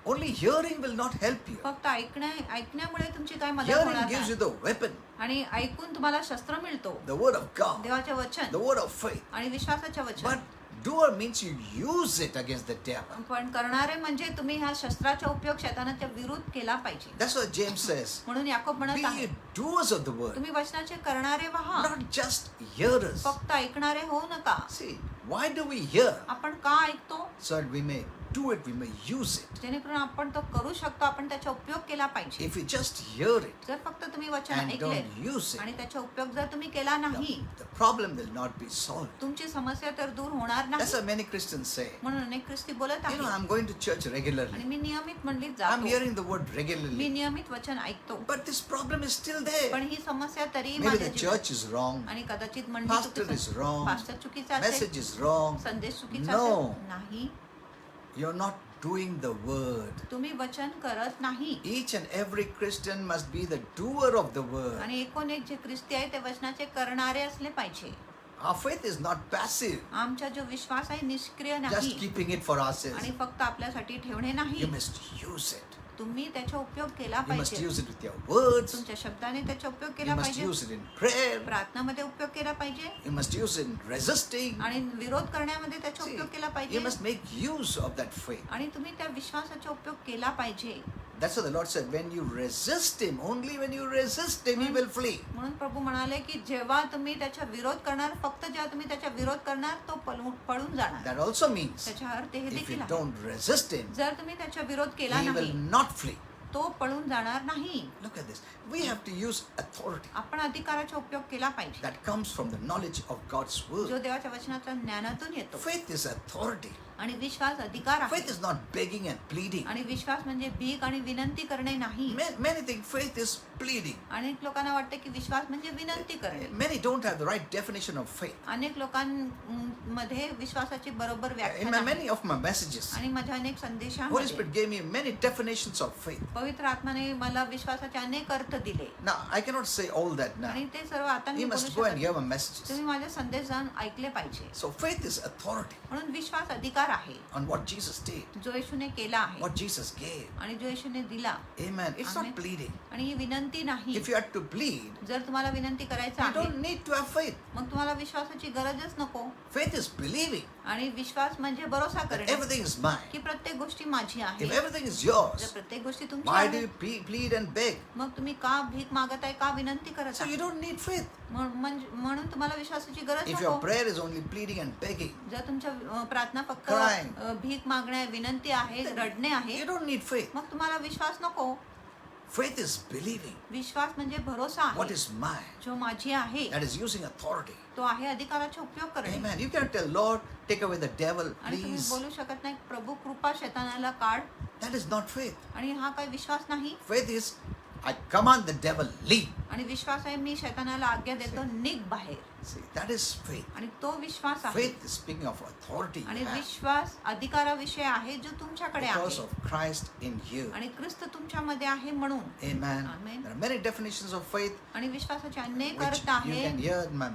Only hearing will not help you. फक्त ऐकण्यामुळे तुमची काय मदत Hearing होणार gives you नाही. the weapon, आणि ऐकून तुम्हाला शस्त्र मिळतो, the word of God, देवाचे वचन the word of faith. आणि विश्वासाचे वचन. But doer means you use it against the devil. पण करणारे म्हणजे तुम्ही ह्या शस्त्राचा उपयोग शैतानाच्या विरुद्ध केला पाहिजे. That's what James says. म्हणून याकोब म्हणत Be आहे, doers of the word, तुम्ही वचनाचे करणारे व्हा, not just hearers. फक्त ऐकणारे होऊ नका. See, why do we hear? आपण का ऐकतो? So that we may do it, we may use it. जेणेकरून आपण तो करू शकतो, आपण त्याचा उपयोग केला पाहिजे. If you just hear it जर फक्त तुम्ही वचन and ऐकले don't use आणि it, त्याचा उपयोग जर तुम्ही केला नाही, the problem will not be solved. तुमची समस्या तर दूर होणार That's नाही. why many Christians say, म्हणून अनेक ख्रिस्ती बोलत you know, आहेत, I'm going to church आणि regularly. मी नियमित मंडळीत I'm जातो, hearing the word me regularly. नियमित वचन ऐकतो, But this problem is still there. पण ही समस्या तरी Maybe माझ्या the जीवनात- church is wrong, आणि कदाचित मंडळी pastor is चुकीचा, wrong, पास्टर चुकीचा असेल, message is wrong. संदेश चुकीचा No. असेल. नाही, You're not doing the word. तुम्ही वचन करत नाही. Each and every Christian must be the doer of the word. आणि एकूण एक जे ख्रिस्ती आहे ते वचनाचे करणारे असले पाहिजे. Our faith is not passive, आमचा जो विश्वास आहे निष्क्रिय just नाही keeping it for ourselves. आणि फक्त आपल्यासाठी ठेवणे नाही. You must use it. तुम्ही त्याचा उपयोग केला You must पाहिजे. use it with your words. तुमच्या शब्दाने त्याचा उपयोग You केला must पाहिजे. use it in prayer. प्रार्थनामध्ये उपयोग केला पाहिजे You must use it in resisting. आणि विरोध करण्यामध्ये त्याचा See, उपयोग केला you पाहिजे. must make use of that faith. आणि तुम्ही त्या विश्वासाचा उपयोग केला पाहिजे. That's what the Lord said. When you resist Him, only when you resist Him, He will flee. म्हणून प्रभू म्हणाले की जेव्हा तुम्ही त्याचा विरोध करणार, फक्त जेव्हा तुम्ही त्याचा विरोध करणार तो पळून जाणार. That also means त्याचा अर्थ हे if देखील you आहे, don't resist Him, जर तुम्ही त्याचा विरोध केला He will नाही not flee. तो पळून जाणार नाही. Look at this. We have to use authority आपण अधिकाराचा उपयोग केला पाहिजे, that comes from the knowledge of God's जो word. देवाच्या वचनाच्या ज्ञानातून येतो. Faith is authority. आणि विश्वास अधिकार आहे. Faith is not begging and pleading. आणि विश्वास म्हणजे भीक आणि विनंती करणे नाही. Many think faith is pleading. अनेक लोकांना वाटते की विश्वास म्हणजे विनंती करणे. Many don't have the right definition of faith. अनेक लोकांमध्ये विश्वासाची बरोबर In व्याख्या many नाही. of my messages, आणि माझ्या अनेक Holy संदेशांमध्ये Spirit gave me many definitions of faith. पवित्र आत्माने मला विश्वासाचे अनेक अर्थ दिले. Now, I cannot say all that now. आणि ते सर्व आता मी You बोलू must go and शकत hear नाही. my messages. तुम्ही माझे संदेश जाऊन ऐकले पाहिजे. So faith is authority म्हणून विश्वास अधिकार आहे, on what Jesus did, जो येशूने केला आहे what Jesus gave. आणि जो येशूने दिला. Amen. It's Amen. not pleading. आणि ही विनंती नाही. If you had to plead, जर तुम्हाला विनंती करायचं you आहे, don't need to have faith. मग तुम्हाला विश्वासाची गरजच नको. Faith is believing आणि विश्वास म्हणजे भरोसा that करणे everything is mine. की प्रत्येक गोष्टी माझी If आहे. everything is जर yours, प्रत्येक गोष्टी तुमची why do आहे, you plead and beg? मग तुम्ही का भीक मागत आहे, का विनंती करत So you आहे? don't need faith. म्हणून तुम्हाला विश्वासाची गरज If your नको. prayer is only pleading and begging, जर तुमच्या प्रार्थना फक्त Crying. भीक मागणे, विनंती आहे, रडणे आहे, you don't need faith. मग तुम्हाला विश्वास नको. Faith is believing विश्वास म्हणजे भरोसा what आहे, is mine. जो माझी आहे, That is using authority. तो आहे अधिकाराचा उपयोग करणे. Amen. You can't tell Lord, take away the devil, आणि तुम्ही please. बोलू शकत नाही प्रभू कृपा शैतानाला काढ. That is not faith. आणि हा काही विश्वास नाही. Faith is, I command the devil, leave. आणि विश्वास आहे मी शैतानाला आज्ञा देतो, निघ बाहेर. See, that is faith. आणि तो विश्वास आहे. Faith is speaking of authority you आणि have विश्वास अधिकाराविषयी आहे जो तुमच्याकडे because आहे. of Christ in you. आणि ख्रिस्त तुमच्यामध्ये आहे म्हणून. Amen. Amen. There are many definitions of faith आणि विश्वासाचे अनेक which अर्थ you can आहेत hear in my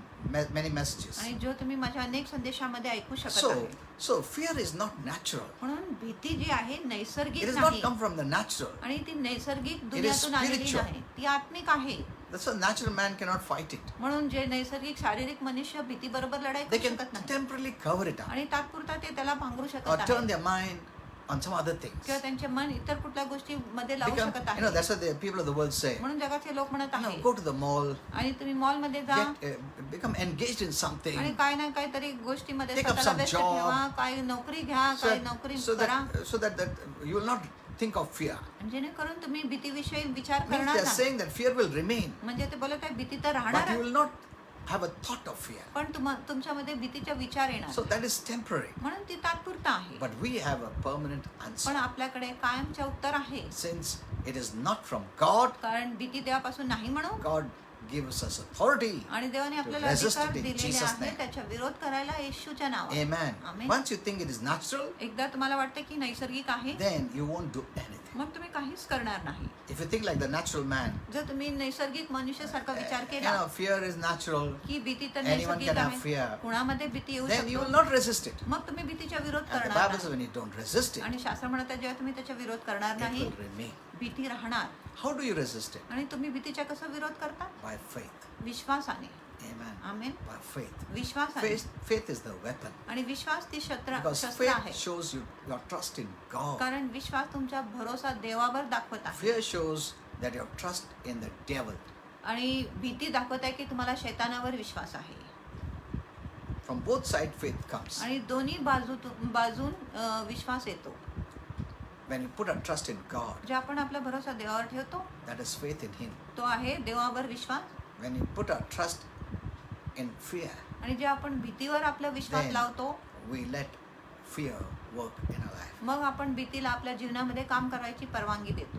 many messages. आणि जो तुम्ही माझ्या अनेक संदेशामध्ये ऐकू शकत So, आहे. so fear is not natural. म्हणून भीती जी आहे It नैसर्गिक does not नाही come from the natural. आणि ती नैसर्गिक दुनियातून आलेली spiritual. नाही, ती आत्मिक आहे. That's why natural man cannot fight it. म्हणून जे नैसर्गिक शारीरिक मनुष्य भीती बरोबर लढाई They करू can शकत नाही temporarily cover it up आणि तात्पुरता ते त्याला भांगरू or शकत turn आहे their mind on some other things. किंवा त्यांचे मन इतर कुठल्या गोष्टी मध्ये लावू Become, शकत you know, आहे. that's what the people of the world say. म्हणून जगाचे लोक म्हणत You know, आहे go to the mall, आणि तुम्ही मॉल मध्ये जा become engaged in something. आणि काय ना काहीतरी गोष्टीमध्ये Take up स्वतःला some व्यस्त job. ठेवा, काही नोकरी घ्या, काही नोकरी करा, so that you will not think of fear. जेणेकरून तुम्ही भीतीविषयी विचार Means करणार they are नाही. saying that fear will remain, म्हणजे ते बोलत आहे भीती तर but राहणार you आहे, will not have a thought of fear. पण तुमच्यामध्ये भीतीचा विचार येणार So नाही. that is temporary. म्हणून ती तात्पुरता आहे. But we have a permanent answer. पण आपल्याकडे कायमचे उत्तर आहे. Since it is not from God, कारण भीती देवापासून नाही म्हणून God gives us authority. आणि देवाने आपल्याला resist अधिकार it in दिलेले Jesus' आहे name. त्याच्या विरोध करायला येशूच्या नावात. Amen. Amen. Once you think it is natural, एकदा तुम्हाला वाटते की नैसर्गिक आहे, then you won't do anything. मग तुम्ही काहीच करणार नाही. If you think like the natural man, जर तुम्ही नैसर्गिक मनुष्यासारखा विचार you केला know, fear is natural, की भीती तर anyone नैसर्गिक can have आहे, fear, कुणामध्ये भीती येऊ then you will शकतो, not resist it. मग तुम्ही भीतीचा विरोध And the करणार Bible says नाही. when you don't resist it, आणि शास्त्र म्हणत आहे जेव्हा तुम्ही त्याचा विरोध करणार it नाही, will remain. भीती राहणार. How do you resist it? आणि तुम्ही भीतीचा कसा विरोध करता? By faith. विश्वासाने. Amen. आमेन. By faith. विश्वासाने. Faith is the weapon. आणि विश्वास ती Because शस्त्र आहे. faith shows you your trust in God. कारण विश्वास तुमचा भरोसा देवावर दाखवत आहे. Fear shows that your trust in the devil. आणि भीती दाखवत आहे की तुम्हाला शैतानावर विश्वास आहे. From both sides faith comes. आणि दोन्ही बाजून विश्वास येतो. When you put a trust in God, जे आपण आपला भरोसा देवावर ठेवतो that is faith in Him. तो आहे देवावर विश्वास. When you put a trust in fear, आणि जे आपण भीतीवर आपला विश्वास then लावतो we let fear work in our life. मग आपण भीतीला आपल्या जीवनामध्ये काम करायची परवानगी देतो.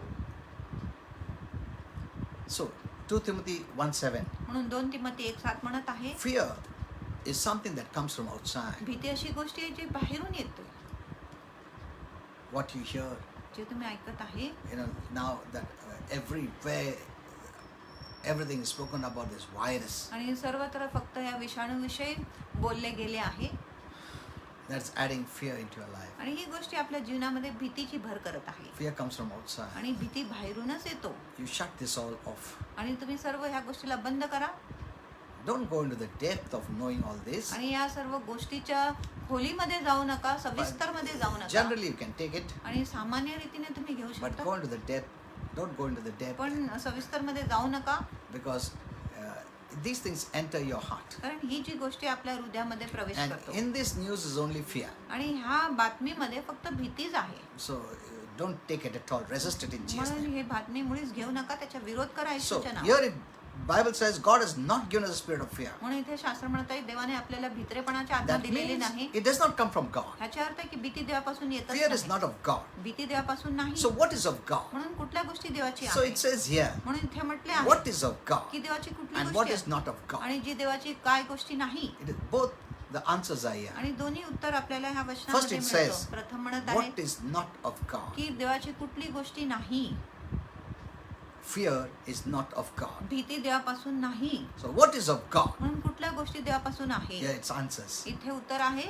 So 2 Timothy 1:7. म्हणून 2 तिमोथी 1:7 म्हणत आहे Fear is something that comes from outside. भीती अशी गोष्ट आहे जी बाहेरून येते. What you hear, जे तुम्ही ऐकत आहे you know, now that everywhere everything is spoken about this virus. आणि सर्वत्र फक्त या विषाणूविषयी बोलले गेले आहे That's adding fear into your life. आणि ही गोष्टी आपल्या जीवनामध्ये भीतीची भर करत आहे. Fear comes from outside. आणि भीती बाहेरूनच येतो. You shut this all off. आणि तुम्ही सर्व ह्या गोष्टीला बंद करा. Don't go into the depth of knowing all this. आणि या सर्व गोष्टीच्या खोलीमध्ये जाऊ नका, सविस्तर मध्ये जाऊ नका. Generally you can take it, आणि सामान्य रीतीने तुम्ही घेऊ but शकता, go into the depth. Don't go into the depth, पण सविस्तर मध्ये जाऊ नका. because these things enter your heart. कारण ही जी गोष्टी आपल्या हृदयामध्ये प्रवेश And करतो in this news is only fear. आणि ह्या बातमीमध्ये फक्त भीतीच आहे. So don't take it at all. Resist it in Jesus' म्हणून name. हे बातमी मुळीच घेऊ नका, त्याचा विरोध करा So येशूच्या here नावात. in Bible says God has not given us a spirit of fear. म्हणून इथे शास्त्र म्हणत आहे देवाने आपल्याला भित्रेपणाची आत्मा That दिलेली means नाही. it does not come from God. ह्याचा अर्थ आहे की भीती देवापासून येतच Fear is नाही. not of God. भीती देवापासून नाही. So what is of God? म्हणून कुठल्या गोष्टी देवाची So आहे it says here, म्हणून इथे म्हटले what आहे is of God की देवाची कुठली and what गोष्टी is आहे not of God. आणि जी देवाची काय गोष्टी नाही. It is both the answers are here. आणि दोन्ही उत्तर आपल्याला ह्या First वचनामध्ये it मिळतो. says, प्रथम म्हणत आहे what is not of God. की देवाची कुठली गोष्टी नाही. Fear is not of God. भीती देवापासून नाही. So what is of God? म्हणून कुठल्या गोष्टी देवापासून आहे. Here its answers. इथे उत्तर आहे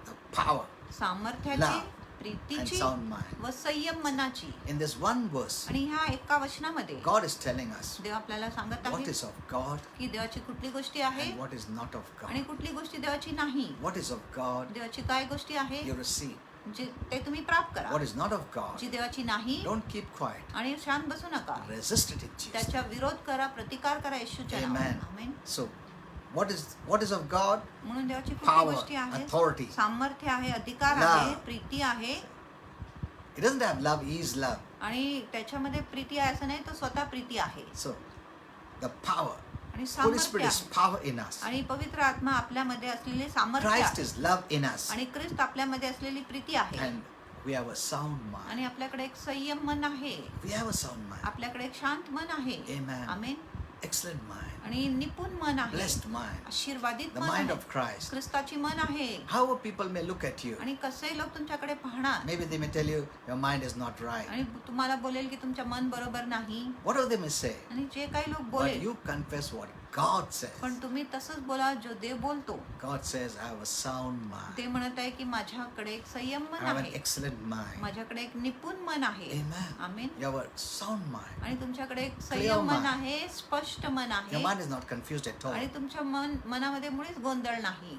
The power सामर्थ्याची, Love and प्रीतीची sound mind. व संयम मनाची. In this one verse, आणि ह्या एका वचनामध्ये God is telling us देव आपल्याला सांगत what आहे is of God की देवाची कुठली गोष्टी आहे and what is not of आणि God. कुठली गोष्टी देवाची नाही. What is of God, देवाची काय गोष्टी आहे you receive. जे ते तुम्ही प्राप्त करा. What is not of God, जी देवाची नाही don't keep quiet. आणि शांत बसू नका. Resist it in Jesus' त्याच्या name. विरोध करा, प्रतिकार करा येशूच्या Amen. नावात. आमेन. So what is of God? म्हणून देवाची कुठली Power, गोष्टी आहेत. authority. सामर्थ्य आहे, अधिकार Love. आहे, प्रीती आहे. It doesn't have love, He is love. आणि त्याच्यामध्ये प्रीती आहे असं नाही, तो स्वतः प्रीती आहे. So the power, आणि Holy सामर्थ्य Spirit is आहे. power in us. आणि पवित्र आत्मा आपल्यामध्ये असलेले सामर्थ्य Christ आहे. is love in us. आणि ख्रिस्त आपल्यामध्ये असलेली प्रीती आहे. And we have a sound mind. आणि आपल्याकडे एक संयम मन आहे. We have a sound mind. आपल्याकडे एक शांत मन आहे. Amen. आमेन. Excellent mind. आणि निपुण मन आहे. Blessed mind. आशीर्वादित The मन mind आहे. of Christ. ख्रिस्ताची मन आहे. However people may look at you, आणि कसे लोक तुमच्याकडे पाहणार maybe they may tell you your mind is not right. आणि तुम्हाला बोलेल की तुमचं मन बरोबर नाही. Whatever they may say, आणि जे काही लोक but बोलेल you confess what God says. पण तुम्ही तसंच बोला जो देव बोलतो. God says, I have a sound mind. ते म्हणत आहे की माझ्याकडे एक संयम I मन have an आहे. excellent mind. माझ्याकडे एक निपुण मन आहे. Amen. Amen. You have a sound mind. आणि तुमच्याकडे एक Clear संयम मन mind. आहे, स्पष्ट मन Your आहे. mind is not confused at all. आणि तुमच्या मनामध्ये मुळीच गोंधळ नाही.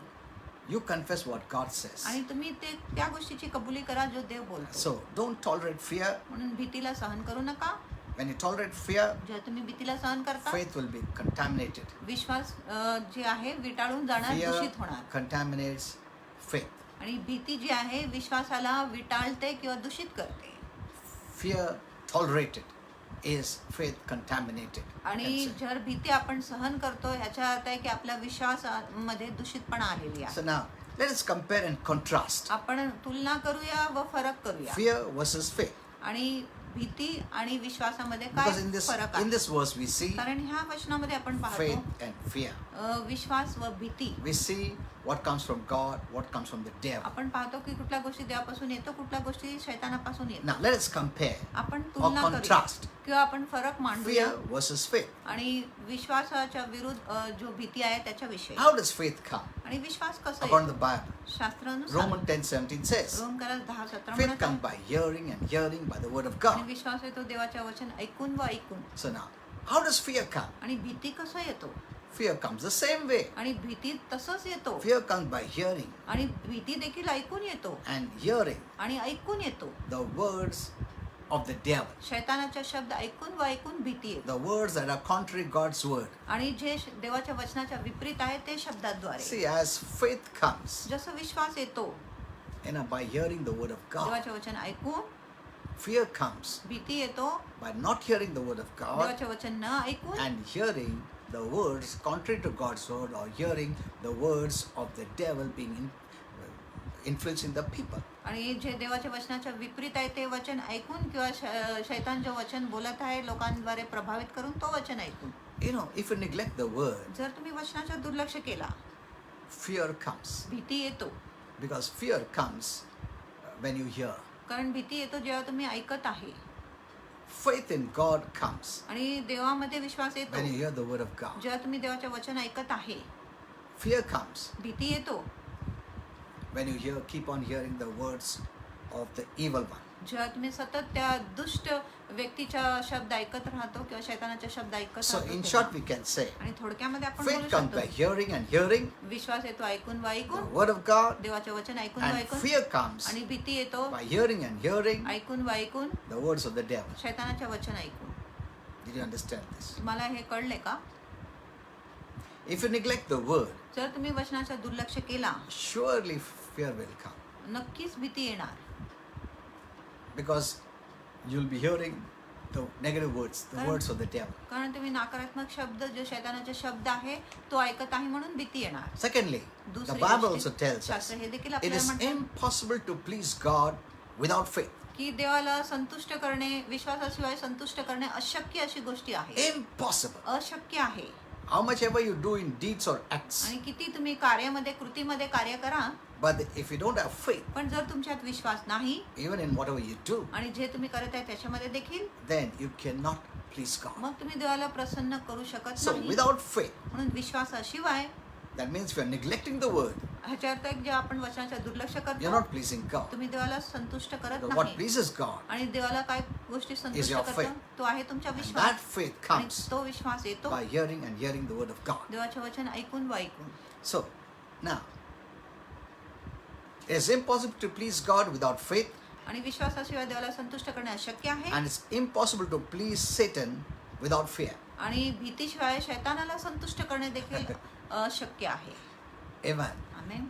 You confess what God says. आणि तुम्ही त्या गोष्टीची कबुली करा जो देव बोलतो. So don't tolerate fear. म्हणून भीतीला सहन करू नका. When you tolerate fear, जेव्हा तुम्ही भीतीला सहन करता faith will be contaminated. विश्वास जे आहे विटाळून जाणार, Fear दूषित होणार. contaminates faith. आणि भीती जी आहे विश्वासाला विटाळते किंवा दूषित करते. Fear tolerated is faith contaminated. आणि That's it. जर भीती आपण सहन करतो ह्याचा अर्थ आहे की आपल्या विश्वासामध्ये दूषितपणा आलेली आहे. So now let us compare and contrast आपण तुलना करूया व फरक करूया. fear versus faith. आणि भीती आणि विश्वासामध्ये Because काय फरक in आहे? this verse we see कारण ह्या वचनामध्ये आपण पाहतो faith and fear. विश्वास व भीती. We see what comes from God, what comes from the devil. आपण पाहतो की कुठल्या गोष्टी देवापासून येतो, कुठल्या गोष्टी शैतानापासून येतो. Now let us compare आपण or तुलना करूया contrast किंवा आपण फरक मांडूया fear versus faith. आणि विश्वासाच्या विरुद्ध जो भीती आहे त्याच्याविषयी. How does faith come? आणि विश्वास कसा According to येतो? the Bible, शास्त्रानुसार Romans 10:17 says, रोमकरास 10:17 faith म्हणत comes by hearing and hearing by the word of आणि God. विश्वास येतो देवाच्या वचन ऐकून व ऐकून. So now, how does fear come? आणि भीती कसं येतो? Fear comes the same way. आणि भीती तसंच येतो Fear comes by hearing आणि भीती देखील ऐकून येतो and hearing आणि ऐकून येतो. the words of the devil. शैतानाच्या शब्द ऐकून व ऐकून भीती येते The words that are contrary God's word. आणि जे देवाच्या वचनाच्या विपरीत आहे ते शब्दाद्वारे. See, as faith comes, जसं विश्वास येतो by hearing the word of God, देवाचे वचन ऐकून, fear comes भीती येतो by not hearing the word of God देवाचे वचन न ऐकून and hearing the words contrary to God's word, or hearing the words of the devil being influencing the people. आणि जे देवाच्या वचनाच्या विपरीत आहे ते वचन ऐकून किंवा शैतान जे वचन बोलत आहे लोकांद्वारे प्रभावित करून तो वचन ऐकून. You know, if you neglect the word, जर तुम्ही वचनाचा दुर्लक्ष केला fear comes. भीती येतो. Because fear comes when you hear. कारण भीती येतो जेव्हा तुम्ही ऐकत आहे. Faith in God comes आणि देवामध्ये विश्वास येतो when you hear the word of God. जेव्हा तुम्ही देवाचे वचन ऐकत आहे. Fear comes भीती येतो when you keep on hearing the words of the evil one. जेव्हा तुम्ही सतत त्या दुष्ट व्यक्तीच्या शब्द ऐकत राहतो किंवा शैतानाचे शब्द ऐकत So राहतो in तेव्हा. short we can say, आणि थोडक्यामध्ये आपण faith बोलू comes by शकतो hearing and hearing विश्वास येतो ऐकून व the ऐकून word of God, देवाचे वचन ऐकून व and ऐकून fear comes आणि भीती येतो by hearing and hearing ऐकून व ऐकून the words of the devil. शैतानाचे वचन ऐकून. Did you understand this? तुम्हाला हे कळले का? If you neglect the word, जर तुम्ही वचनाचा दुर्लक्ष केला surely fear will come, नक्कीच भीती येणार. because you'll be hearing the negative words, the Correct. words of the devil. कारण तुम्ही नकारात्मक शब्द जे शैतानाचे शब्द आहे तो ऐकत आहे म्हणून भीती येणार. Secondly, the दुसरी Bible गोष्ट, also tells us शास्त्र हे देखील it आपल्याला is म्हणतात impossible to please God without faith. की देवाला संतुष्ट करणे विश्वासाशिवाय संतुष्ट करणे अशक्य अशी गोष्टी आहे. Impossible. अशक्य आहे. How much ever you do in deeds or acts, आणि किती तुम्ही कार्यामध्ये कृतीमध्ये कार्य करा but if you don't have faith, पण जर तुमच्यात विश्वास नाही even in whatever you do, आणि जे तुम्ही करत आहे त्याच्यामध्ये देखील then you cannot please God. मग तुम्ही देवाला प्रसन्न करू शकत So नाही. without faith, म्हणून विश्वासाशिवाय that means if you are neglecting the word, ह्याच्या अर्थ आहे की जे आपण वचनाचा दुर्लक्ष you're करतो not pleasing God. तुम्ही देवाला संतुष्ट करत Because what नाही. pleases God, आणि देवाला काय गोष्टी संतुष्ट your करतो faith. तो आहे तुमचा and विश्वास. that faith आणि comes तो विश्वास येतो by hearing and hearing the word of God. देवाचे वचन ऐकून व ऐकून. So now, it's impossible to please God without faith, आणि विश्वासाशिवाय देवाला संतुष्ट करणे अशक्य आहे. and it's impossible to please Satan without fear. आणि भीतीशिवाय शैतानाला संतुष्ट करणे देखील अशक्य आहे. Amen. Amen.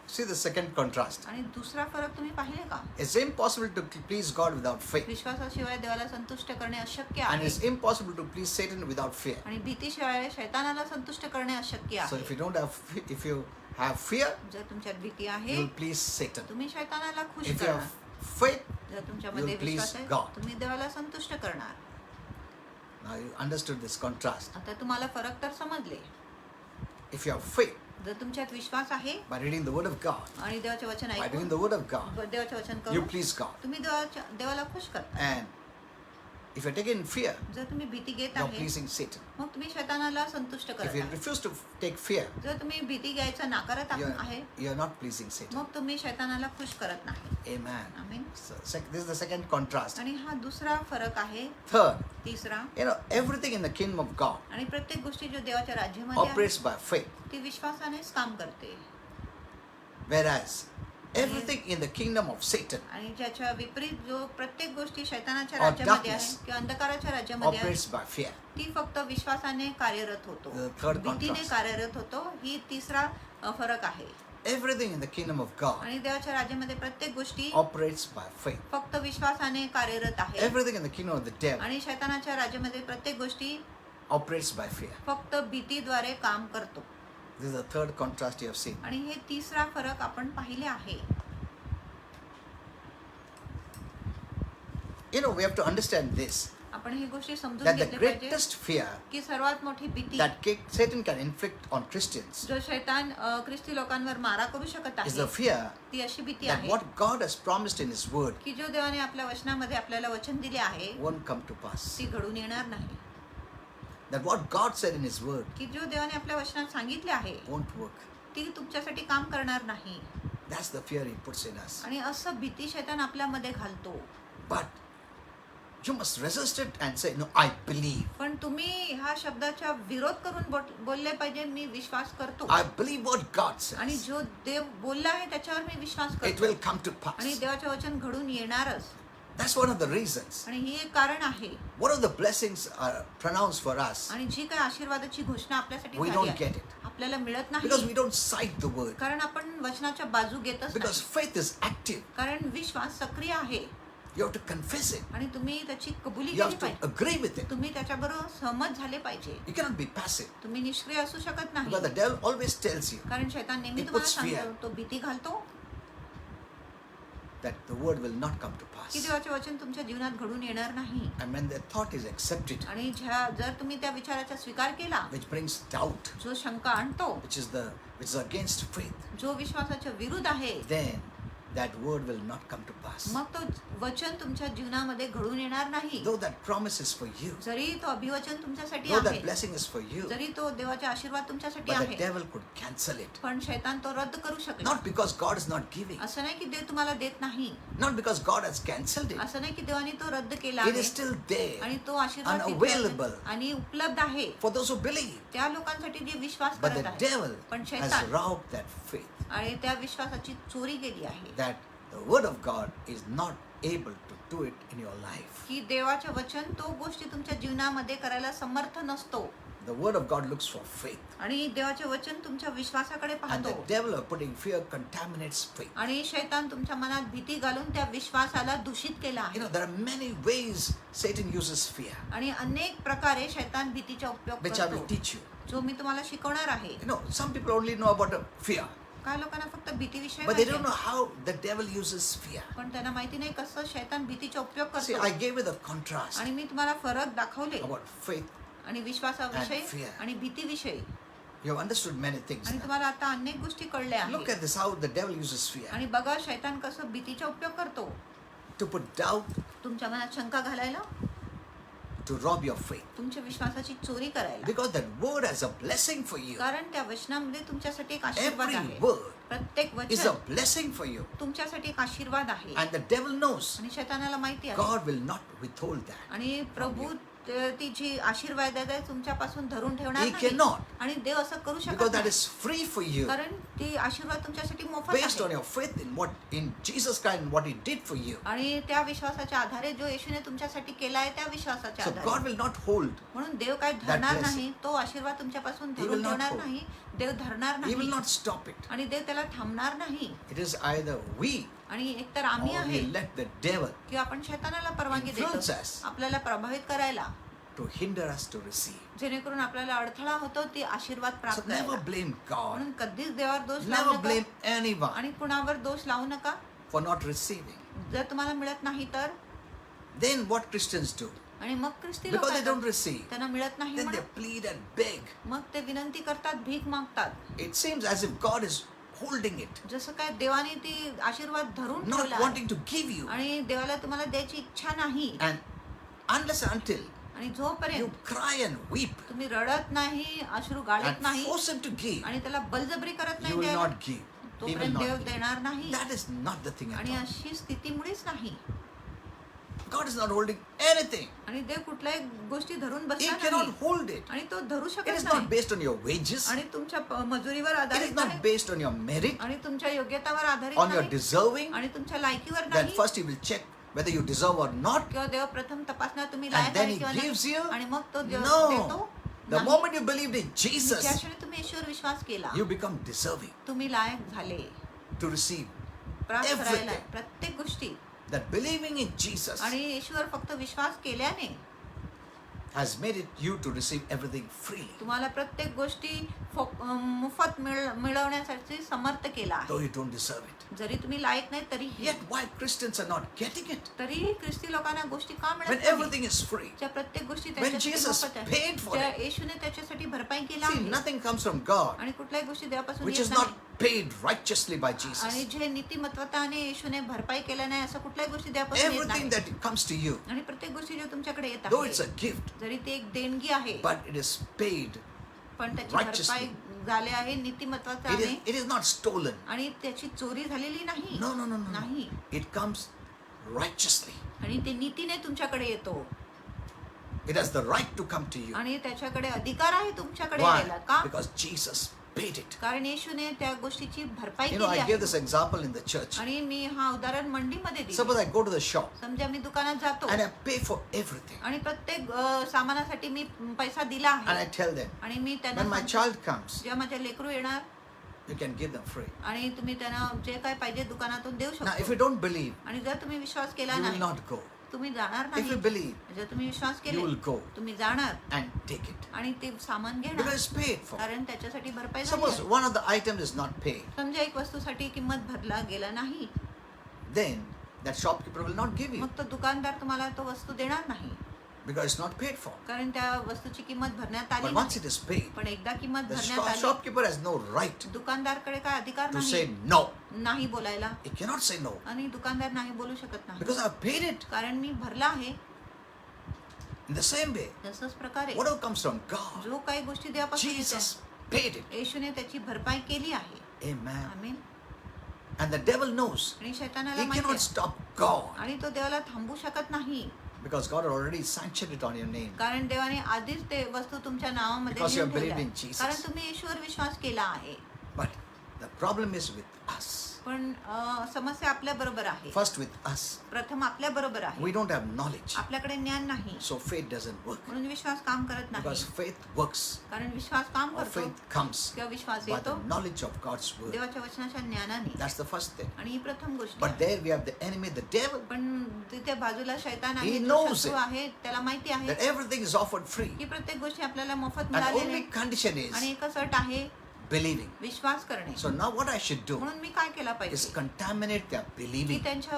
See the second contrast. आणि दुसरा फरक तुम्ही पाहिले का? It's impossible to please God without faith, विश्वासाशिवाय देवाला संतुष्ट करणे अशक्य and आहे it's impossible to please Satan without fear. आणि भीतीशिवाय शैतानाला संतुष्ट करणे अशक्य So आहे. if you have fear, जर तुमच्यात भीती आहे you'll please Satan. तुम्ही शैतानाला खुश If you करणार. have faith, जर तुमच्यामध्ये you'll please विश्वास आहे God. तुम्ही देवाला संतुष्ट करणार. now you understood this contrast. आता तुम्हाला फरक तर समजले. If you have faith जर तुमच्यात विश्वास आहे by reading the word of God, आणि देवाचे वचन by doing ऐकून the word of God, देवाचे वचन you करून please God. तुम्ही देवाला खुश करता. And if you're taking fear, जर तुम्ही भीती घेत you're आहे pleasing Satan. मग तुम्ही शैतानाला संतुष्ट If you करता. refuse to take fear, जर तुम्ही भीती घ्यायचा नाकारत आहे you're not pleasing Satan. मग तुम्ही शैतानाला खुश करत नाही. Amen. Amen. So, this is the second contrast. आणि हा दुसरा फरक आहे. Third, तिसरा, everything in the kingdom of God आणि प्रत्येक गोष्टी जो देवाच्या राज्यामध्ये आहे operates by faith, ती विश्वासानेच काम करते. whereas everything in the kingdom of Satan आणि ज्याच्या विपरीत जो प्रत्येक गोष्टी शैतानाच्या Or राज्यामध्ये आहे darkness किंवा अंधकाराच्या राज्यामध्ये आहे operates by fear. ती फक्त विश्वासाने कार्यरत होतो. The third भीतीने contrast. कार्यरत होतो. ही तिसरा फरक आहे. Everything in the kingdom of God आणि देवाच्या राज्यामध्ये प्रत्येक गोष्टी operates by faith. फक्त विश्वासाने कार्यरत आहे. Everything in the kingdom of the devil आणि शैतानाच्या राज्यामध्ये प्रत्येक गोष्टी operates by fear. फक्त भीतीद्वारे काम करतो. This is the third contrast you have seen. आणि हे तिसरा फरक आपण पाहिले आहे. we have to understand this, आपण ही गोष्टी समजून that the घेतल्या पाहिजे greatest fear की सर्वात मोठी भीती that Satan can inflict on Christians जो शैतान ख्रिस्ती लोकांवर मारा करू शकत is the आहे fear ती अशी भीती that आहे what God has promised in His Word की जो देवाने आपल्या वचनामध्ये आपल्याला वचन दिले आहे won't come to pass. ती घडून येणार नाही. That what God said in His Word की जो देवाने आपल्या वचनात सांगितले आहे won't work. ती तुमच्यासाठी काम करणार नाही. That's the fear He puts in us. आणि असं भीती शैतान आपल्यामध्ये घालतो. But you must resist it and say, no, I believe. पण तुम्ही ह्या शब्दाचा विरोध करून बोलले पाहिजे मी विश्वास करतो I believe what God आणि says. जो देव बोलला आहे त्याच्यावर मी विश्वास It करतो will come to pass. आणि देवाचे वचन घडून येणारच. That's one of the reasons. आणि ही एक कारण आहे. One of the blessings are pronounced for us. आणि जी काही आशीर्वादाची घोषणा आपल्यासाठी We झाली don't आहे, get it. आपल्याला मिळत Because नाही we don't cite the word. कारण आपण वचनाच्या बाजू घेतच Because नाही. faith is active. कारण विश्वास सक्रिय आहे You have to confess it. आणि तुम्ही त्याची कबुली You केली have to पाहिजे. agree with it. तुम्ही त्याच्याबरोबर सहमत झाले पाहिजे. You cannot be passive. तुम्ही निष्क्रिय असू शकत नाही Because the devil always tells you कारण शैतान नेहमी It तुम्हाला puts fear. सांगतो, तो भीती घालतो that the word will not come to की pass. देवाचे वचन तुमच्या जीवनात घडून येणार नाही. And when that thought is accepted, आणि जर तुम्ही त्या विचाराचा स्वीकार केला which brings doubt, जो शंका आणतो which is against faith, जो विश्वासाच्या विरुद्ध आहे then that word will not come to pass. मग तो वचन तुमच्या जीवनामध्ये घडून येणार नाही. Though that promise is for you, जरी तो अभिवचन तुमच्यासाठी though that आहे blessing is for you, जरी तो देवाचे आशीर्वाद तुमच्यासाठी but the आहे devil could cancel it. पण शैतान तो रद्द करू शकला. Not because God is not giving, असं नाही की देव तुम्हाला देत नाही, not because God has cancelled it. असं नाही की देवाने तो रद्द केला It आहे is still there आणि तो आशीर्वाद तिथे unavailable आहे आणि उपलब्ध आहे for those who believe. त्या लोकांसाठी जे विश्वास But करत the आहे. devil पण has शैतान robbed that faith. आणि त्या विश्वासाची चोरी केली आहे That the word of God is not able to do it in your life. की देवाचे वचन तो गोष्टी तुमच्या जीवनामध्ये करायला समर्थ नसतो. The word of God looks for faith. आणि देवाचे वचन तुमच्या विश्वासाकडे And पाहतो the devil of putting fear contaminates faith. आणि शैतान तुमच्या मनात भीती घालून त्या विश्वासाला दूषित केला आहे. There are many ways Satan uses fear, आणि अनेक प्रकारे शैतान भीतीचा उपयोग which I will करतो teach you. जो मी तुम्हाला शिकवणार आहे. Some people only know about fear, काय लोकांना फक्त भीतीविषयी but they माहिती don't know आहे. how the devil uses fear. पण त्यांना माहिती नाही कसं शैतान भीतीचा उपयोग See, करतो. I gave you the contrast आणि मी तुम्हाला फरक दाखवले about faith. आणि And विश्वासाविषयी fear. आणि भीतीविषयी You have understood many things आणि now. तुम्हाला आता अनेक गोष्टी कळल्या Look आहेत. at this, how the devil uses fear. आणि बघा शैतान कसं भीतीचा उपयोग करतो To put doubt, तुमच्या मनात शंका घालायला, to rob your faith. तुमच्या विश्वासाची चोरी करायला. Because that word has a blessing for you. कारण त्या वचनामध्ये तुमच्यासाठी एक आशीर्वाद Every आहे. word प्रत्येक is a वचन blessing for you. तुमच्यासाठी एक आशीर्वाद आहे. And the devil knows आणि शैतानाला माहिती आहे God will not withhold that. आणि प्रभू ती जी आशीर्वाद आहे तुमच्यापासून धरून ठेवणार He नाही. cannot. आणि देव असं करू Because शकत that नाही is free for you. कारण ती आशीर्वाद तुमच्यासाठी मोफत Based on आहे your faith in Jesus Christ and what He did for you. आणि त्या विश्वासाच्या आधारे जो येशूने तुमच्यासाठी केला आहे त्या विश्वासाच्या So God आधारे will not hold. म्हणून देव काय धरणार blessing. नाही, तो आशीर्वाद तुमच्यापासून He will धरून not ठेवणार hold. नाही, देव धरणार He will नाही not stop it. आणि देव त्याला थांबणार नाही. It is either we आणि एकतर आम्ही or आहे we let the devil किंवा आपण शैतानाला परवानगी influence देतो us आपल्याला प्रभावित करायला, to hinder us to receive. जेणेकरून आपल्याला अडथळा होतो ती आशीर्वाद So प्राप्त never करायला. blame God. म्हणून कधीच देवावर दोष लावू Never नका blame anyone आणि कुणावर दोष लावू नका. for not receiving. जर तुम्हाला मिळत नाही तर Then what Christians do? आणि मग ख्रिस्ती लोक Because they don't receive, त्यांना मिळत नाही then they म्हणून plead and beg. मग ते विनंती करतात, भीक मागतात. It seems as if God is holding it, जसं काय देवाने ती आशीर्वाद धरून not ठेवला wanting to give you. आणि देवाला तुम्हाला द्यायची इच्छा नाही. And unless and until आणि you जोपर्यंत cry and weep तुम्ही रडत नाही, अश्रू गाळत and नाही force Him to give, आणि त्याला बलजबरी करत He नाही will द्यायला, not give. He will तोपर्यंत देव not give. देणार नाही. That is not the thing at आणि all. अशी स्थितीमुळेच नाही. God is not holding anything. आणि देव कुठल्याही गोष्टी धरून He बसणार cannot नाही hold it. आणि तो धरू It शकत is नाही. not based on your wages. आणि तुमच्या मजुरीवर It is आधारित not नाही based on your merit, आणि तुमच्या योग्यतावर आधारित on your नाही deserving. आणि तुमच्या लायकीवर Then नाही. first He will check whether you deserve or not. किंवा देव प्रथम तपासणार तुम्ही And लायक then आहे He किंवा gives नाही. you. आणि मग तो देव No. देतो. The नाही. moment you believed in ज्या Jesus, क्षणी तुम्ही येशूवर विश्वास केला you become deserving तुम्ही लायक झाले to receive प्राप्त करायला everything. प्रत्येक गोष्टी. that believing in Jesus आणि येशूवर फक्त विश्वास केल्याने has made it you to receive everything freely. तुम्हाला प्रत्येक गोष्टी मोफत मिळवण्यासाठी समर्थ केला आहे. Though you don't deserve it. जरी तुम्ही लायक नाही तरीही Yet why Christians are not getting it? तरीही ख्रिस्ती लोकांना गोष्टी का मिळत When नाही? everything is free. ज्या प्रत्येक गोष्टी When त्याच्यासाठी Jesus मोफत आहे. paid for ज्या it. येशूने त्याच्यासाठी भरपाई केला See, आहे. nothing comes from God आणि कुठल्याही गोष्टी देवापासून which येत is नाही. not paid righteously by आणि Jesus. जे नीतिमत्वताने येशूने भरपाई केलं नाही असं कुठल्याही गोष्टी देवापासून येत Everything नाही. that comes to you, आणि प्रत्येक गोष्टी जे तुमच्याकडे येत though it's आहे a gift, जरी ते एक देणगी आहे but it is paid. पण त्याची righteously. भरपाई झाली आहे नीतिमत्वाने It is not stolen. आणि त्याची चोरी झालेली नाही. No, no, no, no, no. नाही. It comes righteously. आणि ते नीतीने तुमच्याकडे येतो It has the right to come to you. आणि त्याच्याकडे अधिकार आहे तुमच्याकडे Why? यायला. का? Because Jesus paid it. कारण येशूने त्या गोष्टीची भरपाई You know, केली I gave आहे. this example in the church. आणि मी हा उदाहरण मंडीमध्ये दिले. Suppose I go to the shop समजा मी दुकानात जातो and I pay for everything. आणि प्रत्येक सामानासाठी मी पैसा दिला And I आहे tell them, आणि मी त्यांना when my सांगतो, child comes, जेव्हा माझे लेकरू येणार you can give them free. आणि तुम्ही त्यांना जे काय पाहिजे दुकानातून देऊ Now, if शकतो. you don't believe, आणि जर तुम्ही विश्वास केला you will नाही not go. तुम्ही जाणार If you नाही. believe, जर तुम्ही विश्वास you केले will go तुम्ही जाणार and take it. आणि ते सामान Because घेणार it's paid for. कारण त्याच्यासाठी भरपाई झाली Suppose आहे. one of the items is not paid, समजा एक वस्तूसाठी किंमत भरला गेला नाही then that shopkeeper will not give you मग तो दुकानदार तुम्हाला तो वस्तू देणार नाही because it's not paid for. कारण त्या वस्तूची किंमत भरण्यात आली But once नाही. it is paid, पण एकदा किंमत the भरण्यात आली shopkeeper has no right दुकानदारकडे काय अधिकार to say नाही no. नाही बोलायला He cannot say no आणि दुकानदार नाही बोलू शकत नाही because I've paid it. कारण मी भरला आहे. In the same way, तसंच प्रकारे whatever comes from God, जो काही गोष्टी देवापासून Jesus येतात, paid it. येशूने त्याची भरपाई केली आहे. Amen. Amen. And the devil knows आणि शैतानाला he माहिती cannot आहे stop God आणि तो देवाला थांबू शकत नाही because God had already sanctioned it on your name. कारण देवाने आधीच ते वस्तू तुमच्या नावामध्ये Because you लिहून have believed ठेवल्या in आहे. Jesus. कारण तुम्ही येशूवर विश्वास केला आहे. But the problem is with us. पण समस्या आपल्या बरोबर आहे. First with us. प्रथम आपल्या बरोबर आहे. We don't have knowledge. आपल्याकडे ज्ञान नाही So faith doesn't work. म्हणून विश्वास काम करत नाही. Because faith works कारण विश्वास काम or करतो faith comes किंवा विश्वास by the येतो knowledge of God's word. देवाच्या वचनाच्या ज्ञानाने. That's the first thing. आणि ही प्रथम गोष्ट But आहे. there we have the enemy, the devil, पण तिथे बाजूला शैतान He आहे जो knows शत्रू it. आहे त्याला माहिती आहे that everything is offered free. की प्रत्येक गोष्टी आपल्याला मोफत And मिळालेली only आहे. condition is आणि एकच अट आहे believing. विश्वास करणे. So now what I should do म्हणून मी काय केला is पाहिजे contaminate their की believing. त्यांच्या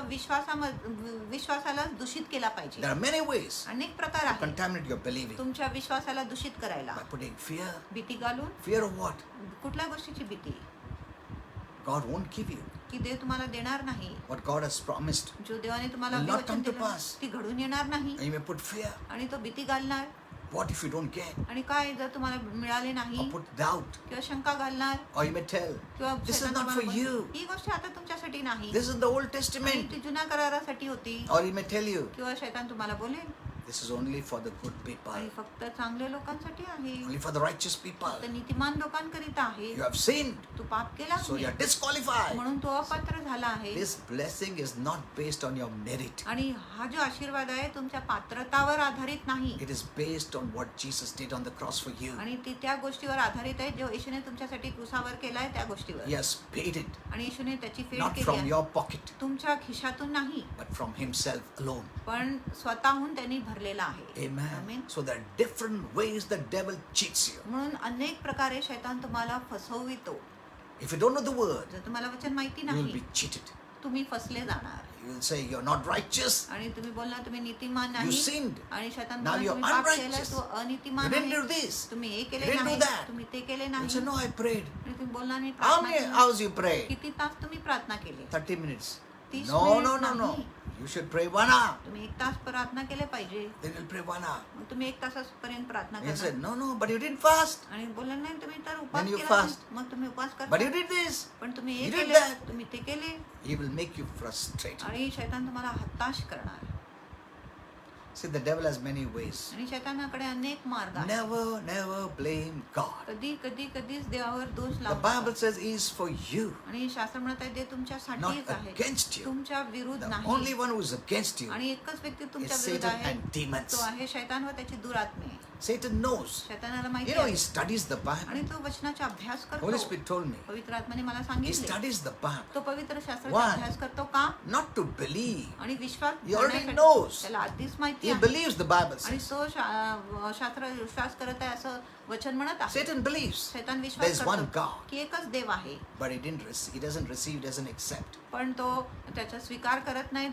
विश्वासाला दूषित केला पाहिजे. There are many ways अनेक प्रकार to आहेत contaminate your believing. तुमच्या विश्वासाला दूषित करायला. By putting fear. भीती घालून. Fear of what? कुठल्या गोष्टीची भीती? God won't give you की देव तुम्हाला देणार नाही. what God has promised. जो देवाने तुम्हाला Will not वचन come to दिलं pass. ती घडून येणार नाही. And you may put fear. आणि तो भीती घालणार. What if you don't get? आणि काय जर तुम्हाला मिळाले नाही Or put doubt. किंवा शंका घालणार Or you may tell, किंवा this is शैतान not तुम्हाला for बोलणार, you. ही गोष्ट आता तुमच्यासाठी नाही. This is the Old आणि Testament. ती जुन्या करारासाठी होती. Or he may tell you, किंवा शैतान तुम्हाला बोलेल this is only for the good people. आणि फक्त चांगल्या लोकांसाठी आहे. Only for the righteous people. फक्त नीतिमान लोकांकरिता आहे. You have sinned. तू पाप केला So you are disqualified. म्हणून तो अपात्र झाला आहे. This blessing is not based on your merit. आणि हा जो आशीर्वाद आहे तुमच्या पात्रतावर आधारित नाही. It is based on what Jesus did on the cross for you. आणि ती त्या गोष्टीवर आधारित आहे जो येशूने तुमच्यासाठी क्रुसावर केलाय त्या गोष्टीवर. He has paid it. आणि येशूने त्याची फेड Not केली from आहे. your pocket, तुमच्या खिशातून नाही but from Himself alone. पण स्वतःहून त्यांनी भरलेला आहे. Amen. Amen. So there are different ways the devil cheats you. म्हणून अनेक प्रकारे शैतान तुम्हाला फसवितो. If you don't know the word, जर तुम्हाला वचन माहिती you will नाही be cheated. तुम्ही फसले जाणार. You will say you're not righteous. आणि तुम्ही बोलणार तुम्ही नीतिमान You नाही. sinned. आणि शैतान Now बोलणार, you're तुम्ही पाप केलंय, unrighteous. तू अनितिमान You didn't आहे. do this. तुम्ही हे You केले didn't नाही do that. तुम्ही ते केले You नाही. say, no, I prayed. आणि तुम्ही बोलणार नाही How प्रार्थना many केली. hours you pray? किती तास तुम्ही प्रार्थना केली? 30 minutes. 30 No, minute no, no, no. नाही. You should pray 1 hour. तुम्ही 1 तास प्रार्थना केले पाहिजे. Then you'll pray 1 hour. मग तुम्ही 1 तासापर्यंत प्रार्थना He said, करणार. no, no, but you didn't fast. आणि बोलणार नाही तुम्ही तर उपास Then you केला fast. नाही. मग तुम्ही उपास But करता. you did this. पण तुम्ही हे You did केले that. तुम्ही ते केले He will make you frustrated. आणि शैतान तुम्हाला हताश करणार. See, the devil has many ways. आणि शैतानाकडे अनेक मार्ग आहेत. Never, never blame God. कधीच देवावर दोष The लावू Bible नका. says He is for you, आणि शास्त्र म्हणत आहे ते तुमच्यासाठीच not आहे against you. तुमच्या विरुद्ध The नाही. only one who is against you आणि एकच व्यक्ती is तुमच्या विरुद्ध Satan आहे and demons. तो आहे शैतान व त्याची दुरात्मे. Satan knows. शैतानाला माहिती You know, आहे he studies the Bible. आणि तो वचनाचा अभ्यास Holy करतो. Spirit told me. पवित्र आत्म्याने मला He सांगितले studies the Bible. तो पवित्र शास्त्राचा Why? अभ्यास करतो का? Not to believe. आणि विश्वास He already करण्यासाठी. knows. त्याला आधीच माहिती He आहे believes the Bible आणि says. तो शास्त्र विश्वास करत आहे असं वचन म्हणत आहे. Satan believes. शैतान There विश्वास is one करतो God. की एकच देव आहे, But he doesn't receive, doesn't accept. पण तो त्याचा स्वीकार करत नाही,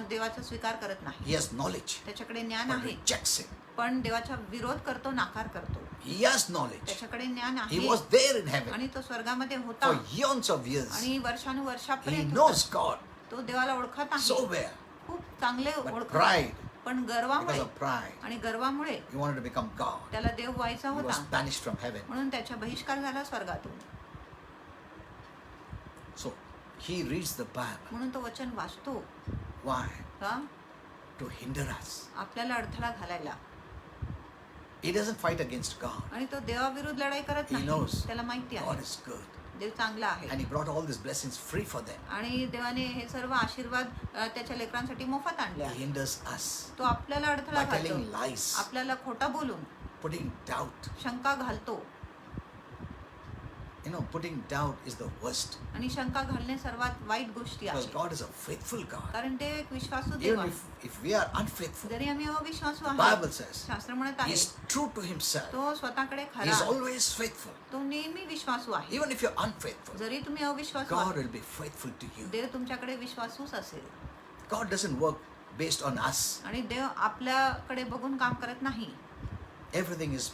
देवाचा स्वीकार करत नाही. He has knowledge, त्याच्याकडे ज्ञान but आहे rejects it. पण देवाचा विरोध करतो, नाकार करतो. He has knowledge. त्याच्याकडे ज्ञान He आहे was there in heaven आणि तो स्वर्गामध्ये होता for eons of years. आणि He वर्षानुवर्षापर्यंत knows होता. God तो देवाला ओळखत so आहे, well. खूप चांगले But ओळखत pride, आहे. पण because गर्वामुळे of pride, आणि गर्वामुळे he wanted to become God. त्याला देव व्हायचा He was होता banished from heaven. म्हणून त्याचा बहिष्कार झाला स्वर्गातून. So he reads the Bible. म्हणून तो वचन वाचतो Why? का? To hinder us. आपल्याला अडथळा घालायला. He doesn't fight against God. आणि तो देवाविरुद्ध लढाई करत He knows नाही. त्याला माहिती God आहे is good. देव चांगला आहे And he brought all these blessings free for them. आणि देवाने हे सर्व आशीर्वाद त्याच्या लेकरांसाठी मोफत आणले He आहे. hinders us तो आपल्याला अडथळा by telling घालतो, lies, आपल्याला खोटा बोलून putting doubt. शंका घालतो. You know, putting doubt is the worst. आणि शंका घालणे सर्वात वाईट गोष्टी Because आहे, God is a faithful God. कारण ते एक विश्वासू देव Even आहे. if we are unfaithful, जरी आम्ही अविश्वासू the आहे, Bible says शास्त्र म्हणत He आहे is true to Himself. तो स्वतःकडे He खरा is आहे. always faithful. तो नेहमी विश्वासू आहे. Even if you're unfaithful, जरी तुम्ही अविश्वासू God आहे, will be faithful to you. देव तुमच्याकडे विश्वासूच असेल. God doesn't work based on us. आणि देव आपल्याकडे बघून काम करत नाही. Everything is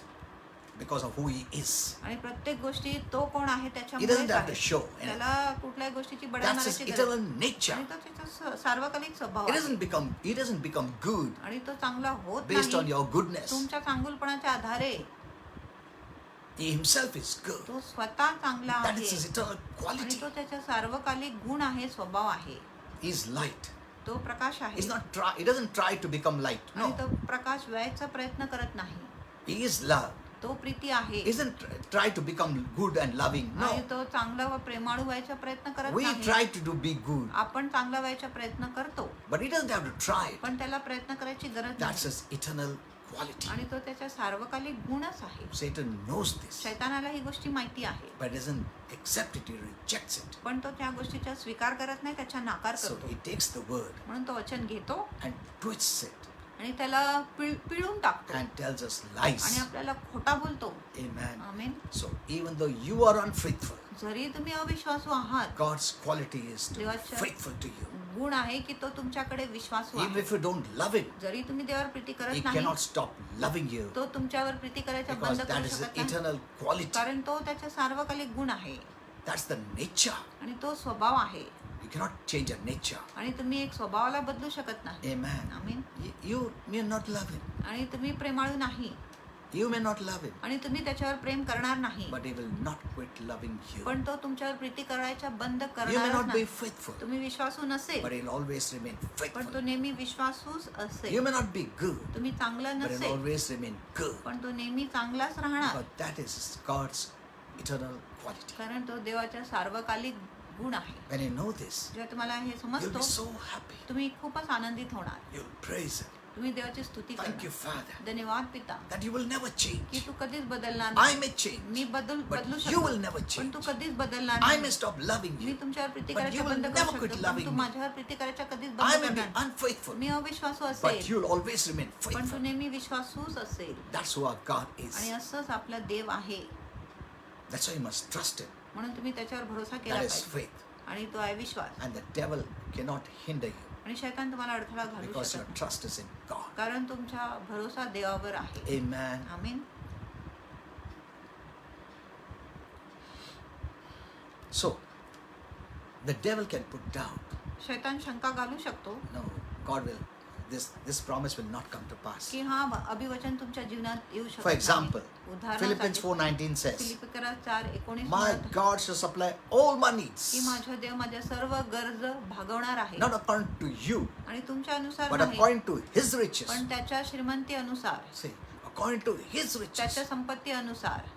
because of who He is. आणि प्रत्येक गोष्टी तो कोण आहे He doesn't त्याच्यामुळेच have to आहे. show anything. त्याला कुठल्याही गोष्टीची बडा That's His मारायची गरज eternal नाही. nature. आणि तो त्याचा सार्वकालिक स्वभाव He आहे. doesn't become good आणि तो चांगला होत based on नाही your goodness. तुमच्या चांगुलपणाच्या आधारे. He Himself is good. तो स्वतः चांगला That is His आहे eternal आणि quality. तो त्याचा सार्वकालिक गुण आहे, स्वभाव आहे. He is light. तो प्रकाश आहे He doesn't try to become light. आणि No. तो प्रकाश व्हायचा प्रयत्न करत नाही. He is love. तो प्रीती आहे He doesn't try to become good and loving. आणि No. तो चांगला व प्रेमाळू व्हायचा प्रयत्न करत We नाही. try to be good. आपण चांगला व्हायचा प्रयत्न करतो, But He doesn't have to try it. पण त्याला प्रयत्न करायची गरज That's नाही. His eternal quality. आणि तो त्याचा सार्वकालिक गुणच आहे. Satan knows this, शैतानाला ही गोष्टी माहिती आहे, but doesn't accept it. He rejects it. पण तो त्या गोष्टीचा स्वीकार करत नाही, त्याचा नाकार So करतो. he takes the word म्हणून तो वचन घेतो and twists it आणि त्याला पिळून टाकतो and tells us आणि lies. आपल्याला खोटा बोलतो. Amen. Amen. So even though you are unfaithful, जरी तुम्ही अविश्वासू आहात, God's quality is to be देवाच्या- faithful to you. गुण आहे की तो तुमच्याकडे विश्वासू Even आहे. if you don't love Him, जरी तुम्ही देवावर प्रीती He करत नाही, cannot stop loving you तो तुमच्यावर प्रीती करायचा because बंद that करू is शकत the नाही, eternal quality. कारण तो त्याचा सार्वकालिक गुण आहे That's the nature. आणि तो स्वभाव आहे. You cannot change a nature. आणि तुम्ही एक स्वभावाला बदलू शकत नाही. Amen. Amen. You may not love Him. आणि तुम्ही प्रेमाळू नाही You may not love Him, आणि तुम्ही त्याच्यावर प्रेम करणार नाही, but He will not quit loving you. पण तो तुमच्यावर प्रीती करायचा बंद You may करणार not be नाही. faithful, तुम्ही विश्वासू नसेल, but He'll always remain पण faithful. तो नेहमी विश्वासूच You असेल. may not be good, तुम्ही चांगलं but He'll नसेल, always remain good. पण तो नेहमी चांगलाच राहणार, But that is God's eternal quality. कारण तो देवाचा सार्वकालिक गुण आहे. When you know this, जेव्हा तुम्हाला हे you'll समजतो, be so happy. तुम्ही खूपच आनंदित होणार. You'll praise Him. तुम्ही देवाची स्तुती Thank you, करणार. Father, धन्यवाद पिता that you will never की change. तू कधीच बदलणार I नाही. may change, मी बदलू but you शकतो, will never पण change. तू कधीच बदलणार I नाही. may stop loving me you. तुमच्यावर प्रीती But करायचं you will बंद never करू quit शकतो, पण loving तू me. माझ्यावर प्रीती करायचं कधीच I बंद may be करणार नाही. unfaithful, मी अविश्वासू but असेल, you'll always remain पण तू faithful. नेहमी विश्वासूच असेल. That's who our God आणि is. असंच आपला देव आहे. That's why you must trust Him. म्हणून तुम्ही त्याच्यावर भरोसा केला That is पाहिजे. faith. आणि तो आहे विश्वास. And the devil cannot hinder you आणि शैतान तुम्हाला अडथळा घालू because शकत your नाही, trust is in God. कारण तुमचा भरोसा देवावर आहे. Amen. Amen. So, the devil can put doubt. शैतान शंका घालू शकतो No, God will. This promise will not come to pass. की हा अभिवचन तुमच्या जीवनात येऊ शकत For example, नाही. Philippians उदाहरणासाठी 4:19 says, फिलिपिकरा 4:19 "My म्हणत आहे God shall supply all my needs, की माझा देव माझ्या सर्व गरज भागवणार आहे, not according to you, आणि तुमच्या अनुसार but नाही, according to His riches." पण त्याच्या श्रीमंती अनुसार, Say, according to His riches. त्याच्या संपत्ती अनुसार.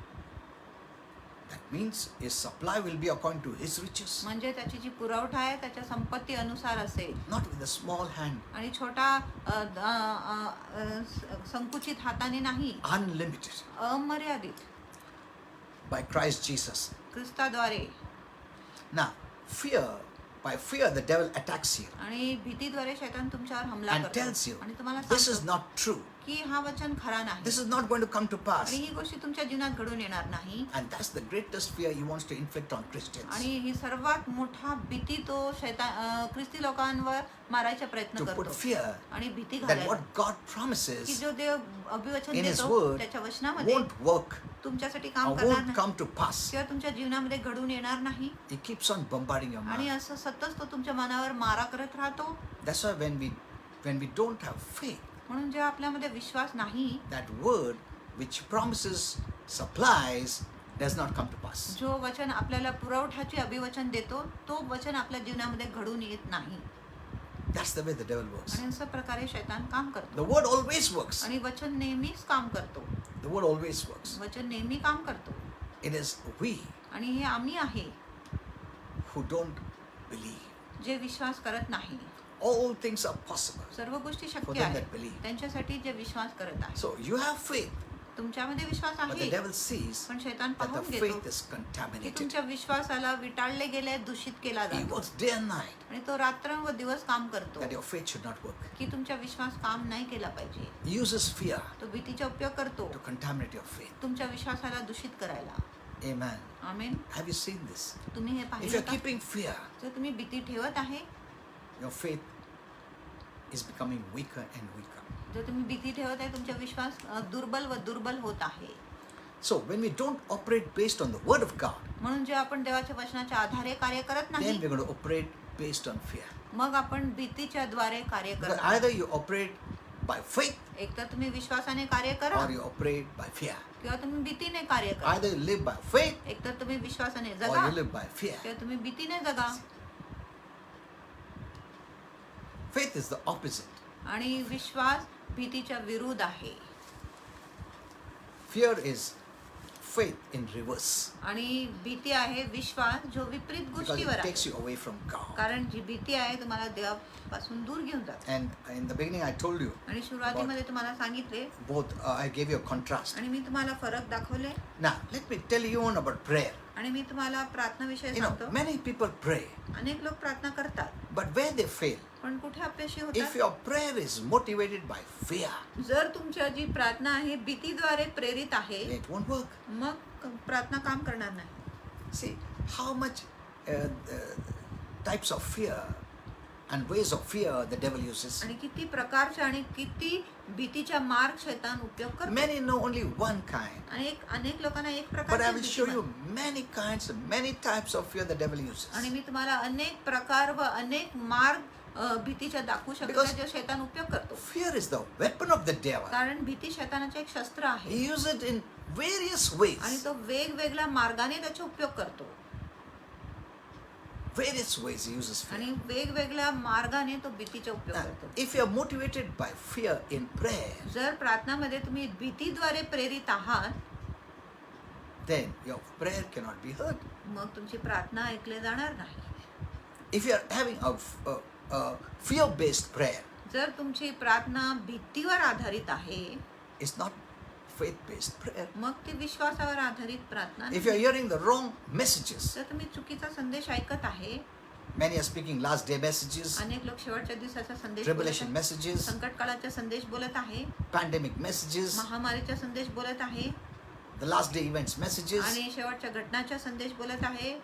That means his supply will be according to his riches, म्हणजे त्याची जी पुरवठा आहे त्याच्या संपत्ती अनुसार असेल not with a small hand, आणि छोटा संकुचित हाताने नाही, unlimited अमर्यादित by Christ Jesus. ख्रिस्ताद्वारे. Now, by fear, the devil attacks you आणि भीतीद्वारे शैतान तुमच्यावर हमला and करतो tells you, आणि तुम्हाला this is सांगतो not true. की हा वचन खरा नाही This is not going to come to pass. आणि ही गोष्टी तुमच्या जीवनात घडून येणार नाही. And that's the greatest fear he wants to inflict on Christians. आणि ही सर्वात मोठा भीती तो ख्रिस्ती लोकांवर मारायचा प्रयत्न To put करतो fear आणि भीती that घालायला what God की promises जो देव अभिवचन in His देतो word त्याच्या वचनामध्ये won't work तुमच्यासाठी or काम करणार won't नाही come to pass. किंवा तुमच्या जीवनामध्ये घडून येणार नाही. He keeps on bombarding your आणि mind. असं सतत तो तुमच्या मनावर मारा करत राहतो. That's why when we don't have faith, म्हणून जेव्हा आपल्यामध्ये विश्वास नाही, that word which promises supplies does not come to pass. जो वचन आपल्याला पुरवठ्याचे अभिवचन देतो तो वचन आपल्या जीवनामध्ये घडून येत नाही. That's the way the devil works. आणि असं प्रकारे शैतान काम करतो. The word always works. आणि वचन नेहमीच काम करतो. The word always works. वचन नेहमी काम करतो. It is we आणि हे आम्ही आहे who don't believe. जे विश्वास करत नाही. All things are possible सर्व गोष्टी for शक्य them आहेत that believe. त्यांच्यासाठी जे विश्वास करत आहे. So you have faith, तुमच्यामध्ये विश्वास but the आहे devil sees पण शैतान that the पाहून घेतो faith is की contaminated. तुमच्या विश्वासाला विटाळले गेले, दूषित केला He जातो works day and night आणि तो रात्र व दिवस काम करतो that your faith should not work. की तुमचा विश्वास काम नाही केला पाहिजे. He uses fear तो भीतीचा उपयोग करतो to contaminate your faith. तुमच्या विश्वासाला दूषित करायला. Amen. Amen. Have you seen this? तुम्ही हे If पाहिलं you're का? keeping fear, जर तुम्ही भीती ठेवत आहे, your faith is becoming weaker and weaker. जर तुम्ही भीती ठेवत आहे, तुमचा विश्वास दुर्बल व दुर्बल होत आहे. So when we don't operate based on the word of God, म्हणून जे आपण देवाच्या वचनाच्या आधारे कार्य करत then नाही, we're going to operate based on fear. मग आपण भीतीच्या द्वारे कार्य But करत. either you operate by faith एक तर तुम्ही विश्वासाने कार्य करा or you operate by fear. किंवा तुम्ही भीतीने कार्य करा. Either you live by faith एक तर तुम्ही विश्वासाने or जगा you live by fear. किंवा तुम्ही भीतीने जगा. Faith is the opposite. आणि विश्वास भीतीच्या विरुद्ध आहे. Fear is faith in reverse आणि भीती आहे विश्वास जो विपरीत because गोष्टीवर it आहे. takes you away from God. कारण जी भीती आहे तुम्हाला देवापासून दूर घेऊन जाते. And in the beginning I told you आणि सुरुवातीमध्ये तुम्हाला सांगितले both, I gave you a contrast. आणि मी तुम्हाला फरक दाखवले. Now let me tell you one about prayer. आणि मी तुम्हाला प्रार्थनाविषयी You know, सांगतो. many people pray, अनेक लोक प्रार्थना करतात but where they fail, पण कुठे अपयशी if होतात. your prayer is motivated by fear, जर तुमच्या जी प्रार्थना आहे भीतीद्वारे प्रेरित आहे, it won't work. मग प्रार्थना काम करणार नाही. See how much types of fear and ways of fear the devil uses. आणि किती प्रकारचे आणि किती भीतीच्या मार्ग शैतान उपयोग करतो. Many know only one kind, आणि अनेक लोकांना एक but I प्रकारची will भीती show you माहिती. many kinds, many types of fear the devil uses. आणि मी तुम्हाला अनेक प्रकार व अनेक मार्ग भीतीच्या दाखवू शकतो Because जो शैतान उपयोग करतो. Fear is the weapon of the devil. कारण भीती शैतानाचे एक शस्त्र आहे He uses it in various आणि ways. तो वेगवेगळ्या मार्गाने त्याचा उपयोग करतो. Various ways he uses fear. आणि वेगवेगळ्या मार्गाने तो भीतीचा उपयोग Now, करतो. if you are motivated by fear in prayer, जर प्रार्थनामध्ये तुम्ही भीतीद्वारे प्रेरित आहात, then your prayer cannot be heard. मग तुमची प्रार्थना ऐकले जाणार नाही. If you are having a fear-based prayer, जर तुमची प्रार्थना भीतीवर आधारित आहे, it's not faith-based prayer. मग ती विश्वासावर आधारित प्रार्थना If नाही. you are hearing the wrong messages, जर तुम्ही चुकीचा संदेश ऐकत आहे, many are speaking last day messages, अनेक लोक शेवटच्या दिवसाचा संदेश बोलत tribulation आहे, messages, संकट काळाचा संदेश बोलत आहे, pandemic messages, महामारीचा संदेश बोलत आहे the last day events messages, आणि शेवटच्या घटनाचा संदेश बोलत आहे,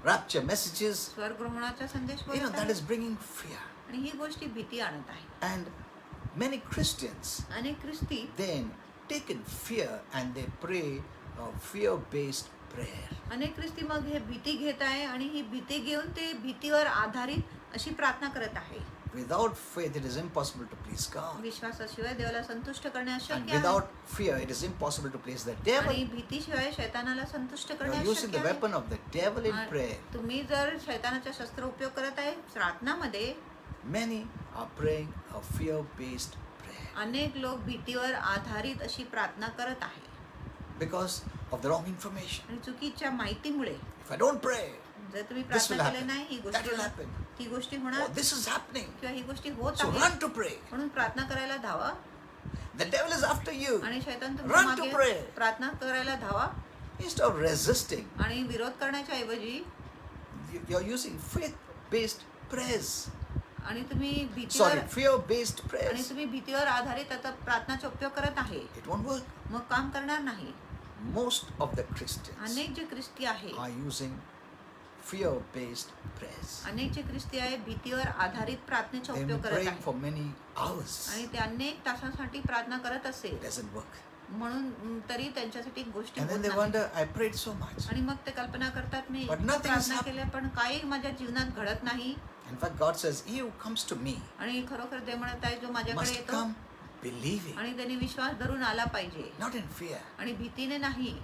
rapture messages. स्वर्गभ्रमणाचा संदेश You know, बोलत that आहे. is bringing fear. आणि ही गोष्टी भीती आणत आहे. And many Christians अनेक ख्रिस्ती then take in fear and they pray a fear-based prayer. अनेक ख्रिस्ती मग हे भीती घेत आहे आणि ही भीती घेऊन ते भीतीवर आधारित अशी प्रार्थना करत आहे. Without faith, it is impossible to please God. विश्वासाशिवाय देवाला संतुष्ट करणे And अशक्य आहे. without fear, it is impossible to please the आणि devil. भीतीशिवाय शैतानाला संतुष्ट You करणे are using अशक्य the आहे. weapon of the devil in आणि prayer. तुम्ही जर शैतानाचा शस्त्र उपयोग करत आहे प्रार्थनामध्ये, Many are praying a fear-based prayer अनेक लोक भीतीवर आधारित अशी प्रार्थना करत आहे. because of the wrong information. आणि चुकीच्या माहितीमुळे If I don't pray, जर तुम्ही this will प्रार्थना केली happen. नाही ही That will गोष्ट happen. ती गोष्टी Oh, होणार this is happening. किंवा ही गोष्टी होत So आहे run to pray. म्हणून प्रार्थना करायला धावा The devil is after you. आणि शैतान तुमच्या Run to मागे pray. प्रार्थना करायला धावा Instead of resisting, आणि विरोध करण्याच्या ऐवजी you're using faith-based prayers. आणि तुम्ही Sorry, भीतीवर fear-based आणि prayers. तुम्ही भीतीवर आधारित आता प्रार्थनाचा उपयोग करत आहे It won't work. मग काम करणार नाही. Most of the Christians अनेक जे ख्रिस्ती आहे are using fear-based prayers. अनेक जे ख्रिस्ती आहे भीतीवर आधारित प्रार्थनेचा They've उपयोग been करत praying आहे for many hours. आणि ते अनेक तासांसाठी प्रार्थना करत असेल It doesn't work. म्हणून तरी त्यांच्यासाठी गोष्टी And होत then they नाही. wonder, I prayed so much. आणि मग ते कल्पना करतात मी But इतकं nothing is प्रार्थना केल्या पण काही माझ्या जीवनात घडत नाही. In fact, God says, he who comes to me आणि खरोखर ते म्हणत आहे जो माझ्याकडे must येतो come believing, आणि त्यांनी विश्वास धरून आला पाहिजे not in fear. आणि भीतीने नाही.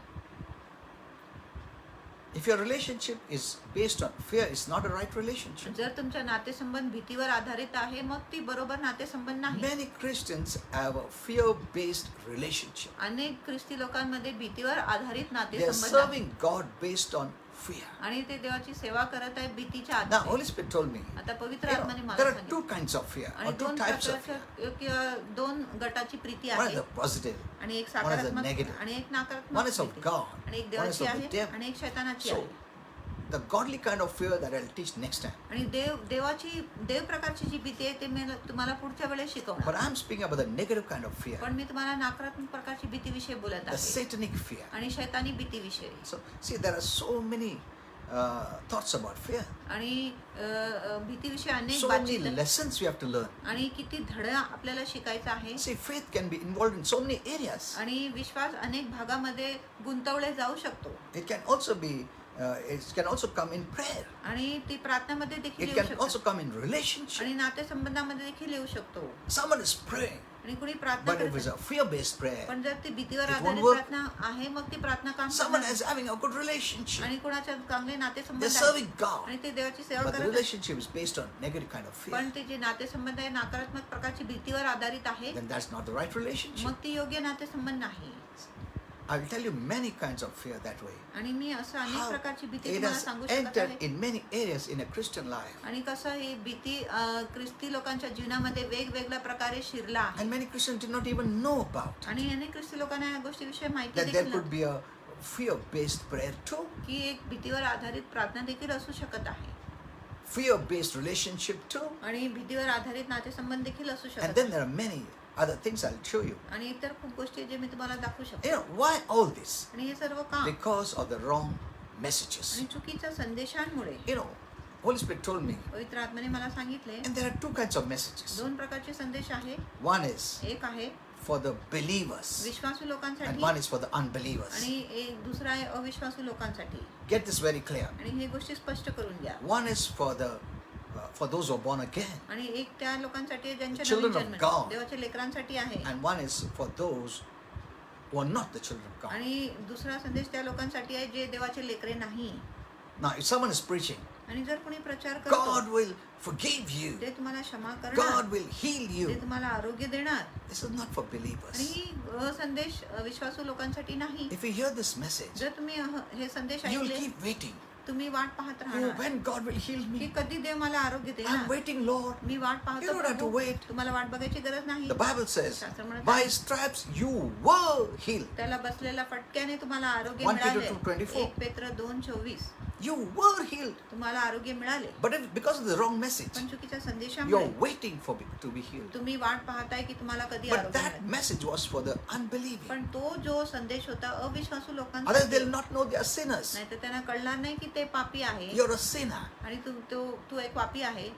If your relationship is based on fear, it's not a right relationship. जर तुमच्या नातेसंबंध भीतीवर आधारित आहे मग ती बरोबर नातेसंबंध नाही. Many Christians have a fear-based relationship. अनेक ख्रिस्ती लोकांमध्ये भीतीवर आधारित They are नातेसंबंध आहे serving God based on fear. आणि ते देवाची सेवा करत आहे भीतीच्या Now, आधारे. Holy Spirit told me, आता पवित्र you know, आत्म्याने मला there are सांगितलं two kinds of fear, आणि or two दोन types of fear. प्रकारच्या किंवा दोन गटाची प्रीती One is आहे the positive, आणि एक one is the सकारात्मक negative. आणि एक One नकारात्मक is of प्रीती. God, आणि एक one is देवाची of the आहे devil. आणि एक शैतानाची So, आहे. the godly kind of fear that I'll teach next time. आणि देव प्रकारची जी भीती आहे ते मी तुम्हाला पुढच्या वेळेस But शिकवणार. I'm speaking about the negative kind of fear, पण मी तुम्हाला नकारात्मक प्रकारची भीतीविषयी बोलत the आहे satanic fear. आणि शैतानी भीतीविषयी. So, see, there are so many thoughts about fear. आणि भीतीविषयी अनेक So many बातचीत lessons we have to learn. आणि किती धडा आपल्याला शिकायचा आहे. See, faith can be involved in so many areas. आणि विश्वास अनेक भागामध्ये गुंतवले जाऊ शकतो It can also be, it can also come in prayer. आणि ती प्रार्थनामध्ये देखील It येऊ can also शकतो come in relationship. आणि नातेसंबंधामध्ये देखील येऊ शकतो. Someone is praying, आणि कुणी प्रार्थना but if it's करत a fear-based prayer, पण जर ती भीतीवर it won't आधारित work. प्रार्थना आहे मग ती प्रार्थना काम someone करणार is having a good relationship, आणि कोणाच्या चांगले they're नातेसंबंध आहेत serving God, आणि ते देवाची सेवा but the करत आहेत. relationship is based on negative kind of fear, पण ते जे नातेसंबंध आहे नकारात्मक प्रकारची भीतीवर आधारित आहे then that's not the right relationship. मग ती योग्य नातेसंबंध नाही. I will tell you many kinds of fear that way. आणि मी असं अनेक How प्रकारची भीती it तुम्हाला has सांगू शकत entered आहे in many areas in a Christian life. आणि कसं ही भीती ख्रिस्ती लोकांच्या जीवनामध्ये वेगवेगळ्या प्रकारे शिरला आहे And many Christians did not even know about आणि अनेक ख्रिस्ती लोकांना या गोष्टीविषयी माहिती that there देखील could be a fear-based prayer too, नव्हती की एक भीतीवर आधारित प्रार्थना देखील असू शकत आहे fear-based relationship too, आणि भीतीवर आधारित नातेसंबंध देखील असू and शकत then there are many other things I'll show you. आणि इतर खूप गोष्टी जे मी तुम्हाला दाखवू शकतो. You know, why all this? आणि हे सर्व काम Because of the wrong messages. आणि चुकीच्या संदेशांमुळे. You know, Holy Spirit told me, पवित्र आत्म्याने मला सांगितले and there are two kinds of messages. दोन प्रकारचे संदेश आहे. One is एक आहे for the believers, विश्वासू and लोकांसाठी one is for the unbelievers. आणि एक दुसरा आहे अविश्वासू लोकांसाठी. Get this very clear. आणि हे गोष्टी स्पष्ट करून द्या. One is for those who are born again, आणि एक त्या लोकांसाठी आहे ज्यांच्या Children नवीन of जन्म God. देवाच्या लेकरांसाठी आहे and one is for those who are not the children of God. आणि दुसरा संदेश त्या लोकांसाठी आहे जे देवाचे लेकरे नाही. Now, if someone is preaching, आणि जर कोणी प्रचार करतो God will forgive you, ते तुम्हाला क्षमा करणार God will heal ते you. तुम्हाला आरोग्य देणार. This is not for आणि believers. ही संदेश विश्वासू लोकांसाठी नाही. If you hear this message, जर तुम्ही हे संदेश you will ऐकले keep waiting. तुम्ही वाट पाहत Oh, राहणार when God will heal की me. कधी देव मला आरोग्य I'm देणार. waiting, Lord. मी वाट You पाहतो don't have to Prabhu. wait. तुम्हाला वाट बघायची गरज नाही. The Bible says, शास्त्र म्हणत by आहे, stripes you were healed. त्याला बसलेल्या फटक्याने तुम्हाला आरोग्य 1 Peter मिळाले. 2:24. 1 पेत्र 2:24 You were healed. तुम्हाला आरोग्य मिळाले. But because of the wrong message, पण चुकीच्या you're संदेशामुळे waiting to be healed. तुम्ही वाट पाहताय की तुम्हाला कधी But आरोग्य that मिळेल. message was for the unbelieving. पण तो जो संदेश होता अविश्वासू Otherwise, लोकांसाठी. they'll not know they are sinners. नाही तर त्यांना कळणार नाही की ते पापी आहे You're a sinner. आणि तू एक पापी आहे.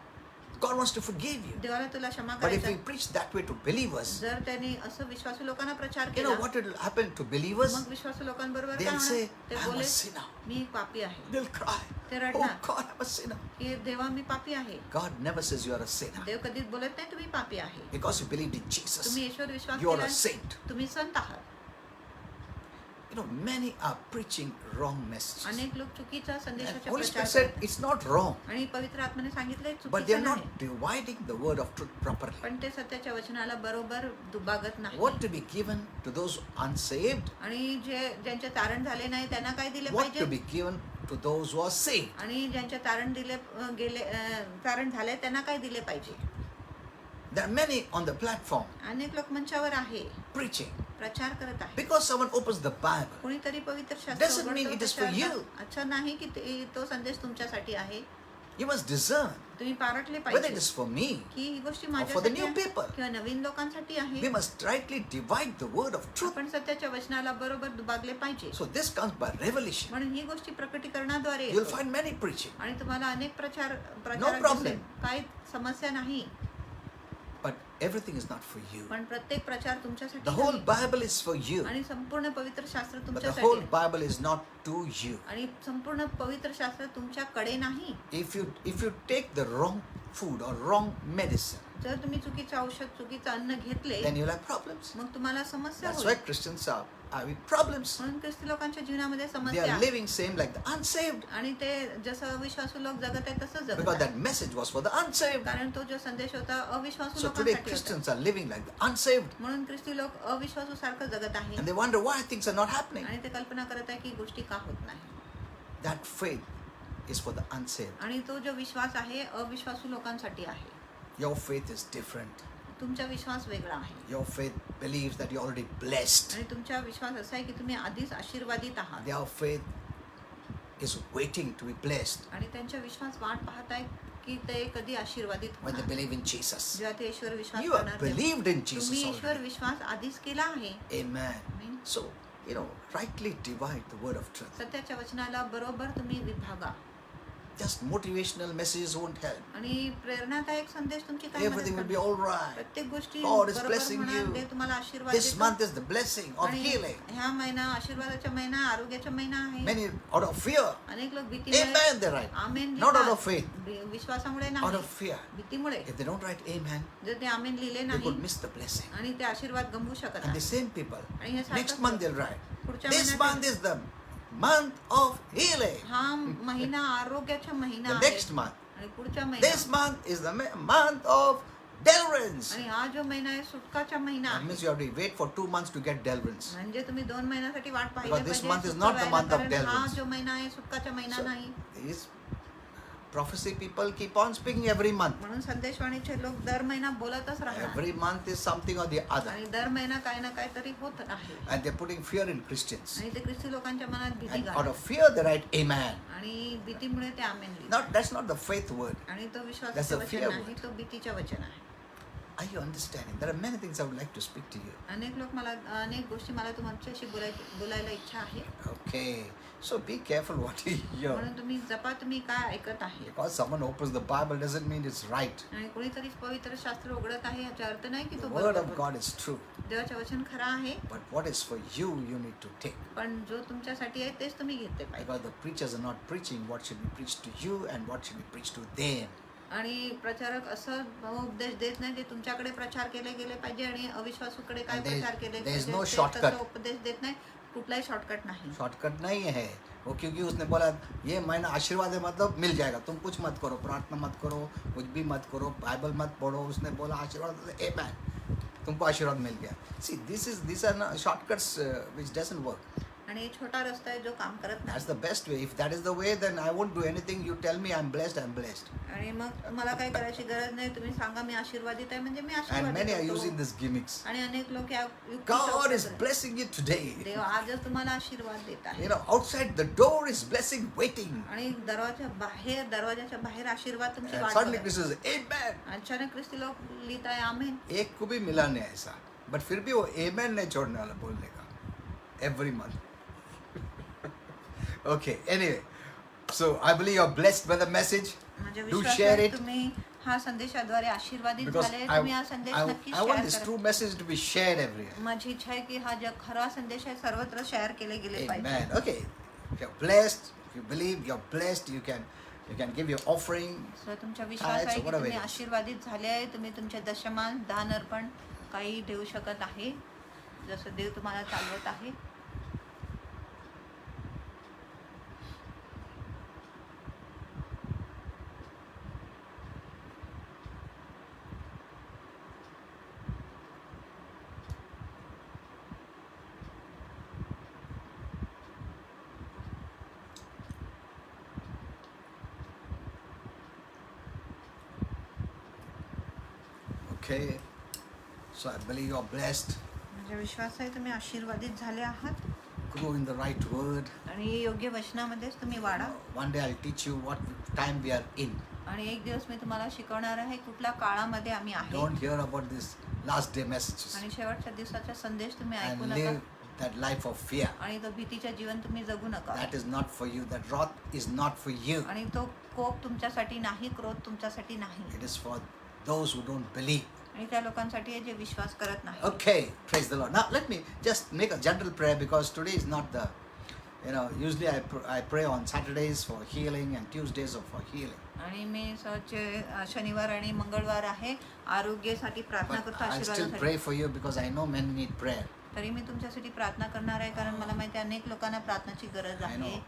God wants to forgive you. देवाला तुला क्षमा But if करायचा. we preach that way to believers, जर त्यांनी असं विश्वासू लोकांना प्रचार you केला know what will happen to believers? मग विश्वासू लोकांबरोबर काय They'll say, होणार? ते I'm a बोले sinner. मी पापी आहे. They'll cry. ते Oh रडणार God, I'm a sinner. की देवा मी पापी आहे. God never says you are a sinner. देव कधीच बोलत नाही तुम्ही पापी आहे. Because you believed in Jesus, तुम्ही ईश्वर विश्वास you are केला a saint. तुम्ही संत आहात. many are preaching wrong messages. अनेक लोक चुकीचा And संदेशाचा Holy प्रचार Spirit said करतात. it's not wrong, आणि पवित्र आत्म्याने सांगितलंय but they're चुकीचं not नाही, dividing the word of truth properly. पण ते सत्याच्या वचनाला बरोबर दुभागत नाही. What to be given to those unsaved? आणि ज्यांचे तारण झाले नाही त्यांना काय दिले What to पाहिजे, be given to those who are saved? आणि ज्यांचे तारण तारण झाले त्यांना काय दिले पाहिजे. There are many on the platform अनेक लोक मंचावर आहे, preaching प्रचार करत आहे. because someone opens the Bible. कोणीतरी पवित्र Doesn't शास्त्र mean उघडतो, it is for त्याच्या you. अर्थ अच्छा नाही की तो संदेश तुमच्यासाठी आहे. You must discern तुम्ही पारखले whether it पाहिजे is for me. की ही गोष्टी for the माझ्यासाठी new आहे people. किंवा नवीन लोकांसाठी आहे. We must rightly divide the word of truth. आपण सत्याच्या वचनाला बरोबर दुभागले पाहिजे. So this comes by revelation. म्हणून ही गोष्टी प्रकटीकरणाद्वारे You'll येतो. find many preaching, आणि तुम्हाला अनेक प्रचार problem. दिसेल. काही समस्या नाही, but everything is not for you. पण प्रत्येक प्रचार तुमच्यासाठी The whole नाही. Bible is for you, आणि संपूर्ण पवित्र शास्त्र but the तुमच्यासाठी whole आहे. Bible is not to you. आणि संपूर्ण पवित्र शास्त्र तुमच्याकडे नाही. If you take the wrong food or wrong medicine, जर तुम्ही चुकीचं औषध चुकीचं अन्न घेतले then you'll have problems. मग तुम्हाला समस्या That's why होईल. Christians are having problems. म्हणून ख्रिस्ती लोकांच्या जीवनामध्ये They समस्या are आहे. living same like the unsaved, आणि ते जसं अविश्वासू लोक जगत आहे तसंच जगत because आहे. that message was for the unsaved. कारण तो जो संदेश होता अविश्वासू So today लोकांसाठी होता. Christians are living like the unsaved, म्हणून ख्रिस्ती लोक अविश्वासू सारखं जगत आहे. and they wonder why things are not happening. आणि ते कल्पना करत आहे की गोष्टी का होत नाही. That faith is for the unsaved. आणि तो जो विश्वास आहे अविश्वासू लोकांसाठी आहे. Your faith is different. तुमचा विश्वास वेगळा आहे. Your faith believes that you're already blessed. आणि तुमचा विश्वास असा आहे की तुम्ही आधीच आशीर्वादित आहात. Their faith is waiting to be blessed आणि त्यांचा विश्वास वाट पाहत आहे की ते कधी आशीर्वादित when they होणार. believe in Jesus. जेव्हा ते ईश्वर विश्वास You have करणार तेव्हा. believed in Jesus तुम्ही ईश्वर already. विश्वास आधीच केला आहे. Amen. आमीन. So, rightly divide the word of truth. सत्याच्या वचनाला बरोबर तुम्ही विभागा. Just motivational messages won't help. आणि प्रेरणादायक संदेश तुमची काय मदत Everything will be करणार? all right. प्रत्येक गोष्टी God is बरोबर blessing होणार, you. देव तुम्हाला आशीर्वाद This देतो. month is the blessing of आणि healing. ह्या महिना आशीर्वादाचा महिना, आरोग्याचा महिना आहे. Many out of fear. अनेक लोक भीतीमुळे Amen, they write. Amen Not out लिहितात. of faith, विश्वासामुळे out नाही, of fear. भीतीमुळे. If they don't write amen, जर ते आमेन लिहिले they नाही could miss the blessing. आणि ते आशीर्वाद गमवू शकत And the नाही. same people, आणि हे next सारखंच month they'll write, पुढच्या this महिन्यात month is the month of healing. हा महिना आरोग्याचा महिना The आहे. next month, आणि पुढच्या this महिन्यात month is the month of deliverance. आणि हा जो महिना आहे सुटकाचा महिना That आहे. means you have to wait for 2 months to get deliverance. म्हणजे तुम्ही 2 महिन्यासाठी वाट पाहिली Because this पाहिजे month is सुटका not the व्हायला, month of कारण हा deliverance. जो महिना आहे सुटकाचा महिना So, नाही. these prophecy people keep on speaking every month. म्हणून संदेशवाणीचे लोक दर महिना बोलतच राहणार. Every month is something or the other. आणि दर महिना काही ना काहीतरी होत आहे. And they're putting fear in Christians. आणि ते ख्रिस्ती लोकांच्या मनात भीती And out घालतात. of fear they write amen. आणि भीतीमुळे ते आमेन लिहितात. That's not the faith word. आणि तो That's विश्वासाचं a वचन fear नाही, तो भीतीचं वचन आहे. Are you understanding? There are many things I would like to speak to you. अनेक गोष्टी मला तुमच्याशी बोलायला इच्छा आहे. Okay. So be careful what you hear. म्हणून तुम्ही जपा तुम्ही काय ऐकत आहे. Because someone opens the Bible doesn't mean it's right. आणि कोणीतरी पवित्र शास्त्र उघडत आहे याचा अर्थ नाही की The तो word of बरोबर. God is true. देवाचं वचन खरं आहे, But what is for you, you need to take. पण जो तुमच्यासाठी आहे तेच तुम्ही घेतले पाहिजे. Because the preachers are not preaching what should be preached to you and what should be preached to them. आणि प्रचारक असं उपदेश देत नाही ते तुमच्याकडे प्रचार केले गेले पाहिजे आणि अविश्वासूकडे काय And there is- प्रचार केले there is पाहिजे no ते shortcut. तसं उपदेश देत नाही. कुठलाही शॉर्टकट नाही. शॉर्टकट नहीं है वो, क्योंकि उसने बोला ये महीना आशीर्वाद है मतलब मिल जाएगा, तुम कुछ मत करो, प्रार्थना मत करो, कुछ भी मत करो, बाइबल मत पढ़ो, उसने बोला आशीर्वाद आमेन, तुमको आशीर्वाद मिल गया. See this are shortcuts which doesn't work. आणि छोटा रस्ता आहे जो काम करत नाही. That's the best way. If that is the way, then I won't do anything. You tell me I'm blessed, I'm blessed. आणि मग मला काय करायची गरज नाही. तुम्ही सांगा मी आशीर्वादित आहे म्हणजे मी And many are आशीर्वादित using होतो. these gimmicks. आणि अनेक लोक या युक्तीचा God उपयोग is करतात. blessing you today. देव आजच तुम्हाला आशीर्वाद देत आहे. Outside the door is blessing waiting. आणि दरवाजाच्या बाहेर आशीर्वाद तुमची And वाट suddenly बघत Christ says, Amen. आहे. अचानक ख्रिस्ती लोक लिहित आहे आमेन. एक को भी मिला नहीं ऐसा, but फिर भी वो Amen नहीं छोड़ने वाला बोलने का. Every month. Okay. Anyway, so I believe you're blessed by the message. माझ्या Do विश्वास share आहे it. तुम्ही हा संदेशाद्वारे आशीर्वादित Because झाले. I तुम्ही हा संदेश नक्की want शेअर this करा. true message to be shared everywhere. माझी इच्छा आहे की हा जो खरा संदेश आहे सर्वत्र शेअर केले गेले पाहिजे. Amen. Okay. If you're blessed, if you believe you're blessed, you can give your offering. तुमचा विश्वास आहे की whatever तुम्ही it is. आशीर्वादित झाले आहे. तुम्ही तुमचे दशमान दान अर्पण काही देऊ शकत आहे जसं देव तुम्हाला चालवत आहे. Okay. So I believe you are blessed. माझा विश्वास आहे तुम्ही आशीर्वादित झाले आहात Grow in the right word. आणि योग्य वचनामध्येच तुम्ही वाढा. One day I'll teach you what time we are in. आणि एक दिवस मी तुम्हाला शिकवणार आहे कुठल्या काळामध्ये आम्ही आहे Don't hear about this last day messages आणि शेवटच्या दिवसाचा संदेश तुम्ही ऐकू and नका live that life of fear. आणि तो भीतीच्या जीवन तुम्ही जगू नका That is not for you. That wrath is not for you. आणि तो कोप तुमच्यासाठी नाही, क्रोध तुमच्यासाठी नाही. It is for those who don't believe. आणि त्या लोकांसाठी आहे जे विश्वास करत नाही. Okay, praise the Lord. Now let me just make a general prayer because today is not the, usually I pray on Saturdays for healing and Tuesdays for healing. आणि मी सहज शनिवार आणि मंगळवार आहे आरोग्यासाठी प्रार्थना But करतो, I still आशीर्वादासाठी. pray for you because I know many need prayer. तरी मी तुमच्यासाठी प्रार्थना करणार आहे कारण मला माहिती आहे अनेक लोकांना प्रार्थनाची गरज I know आहे.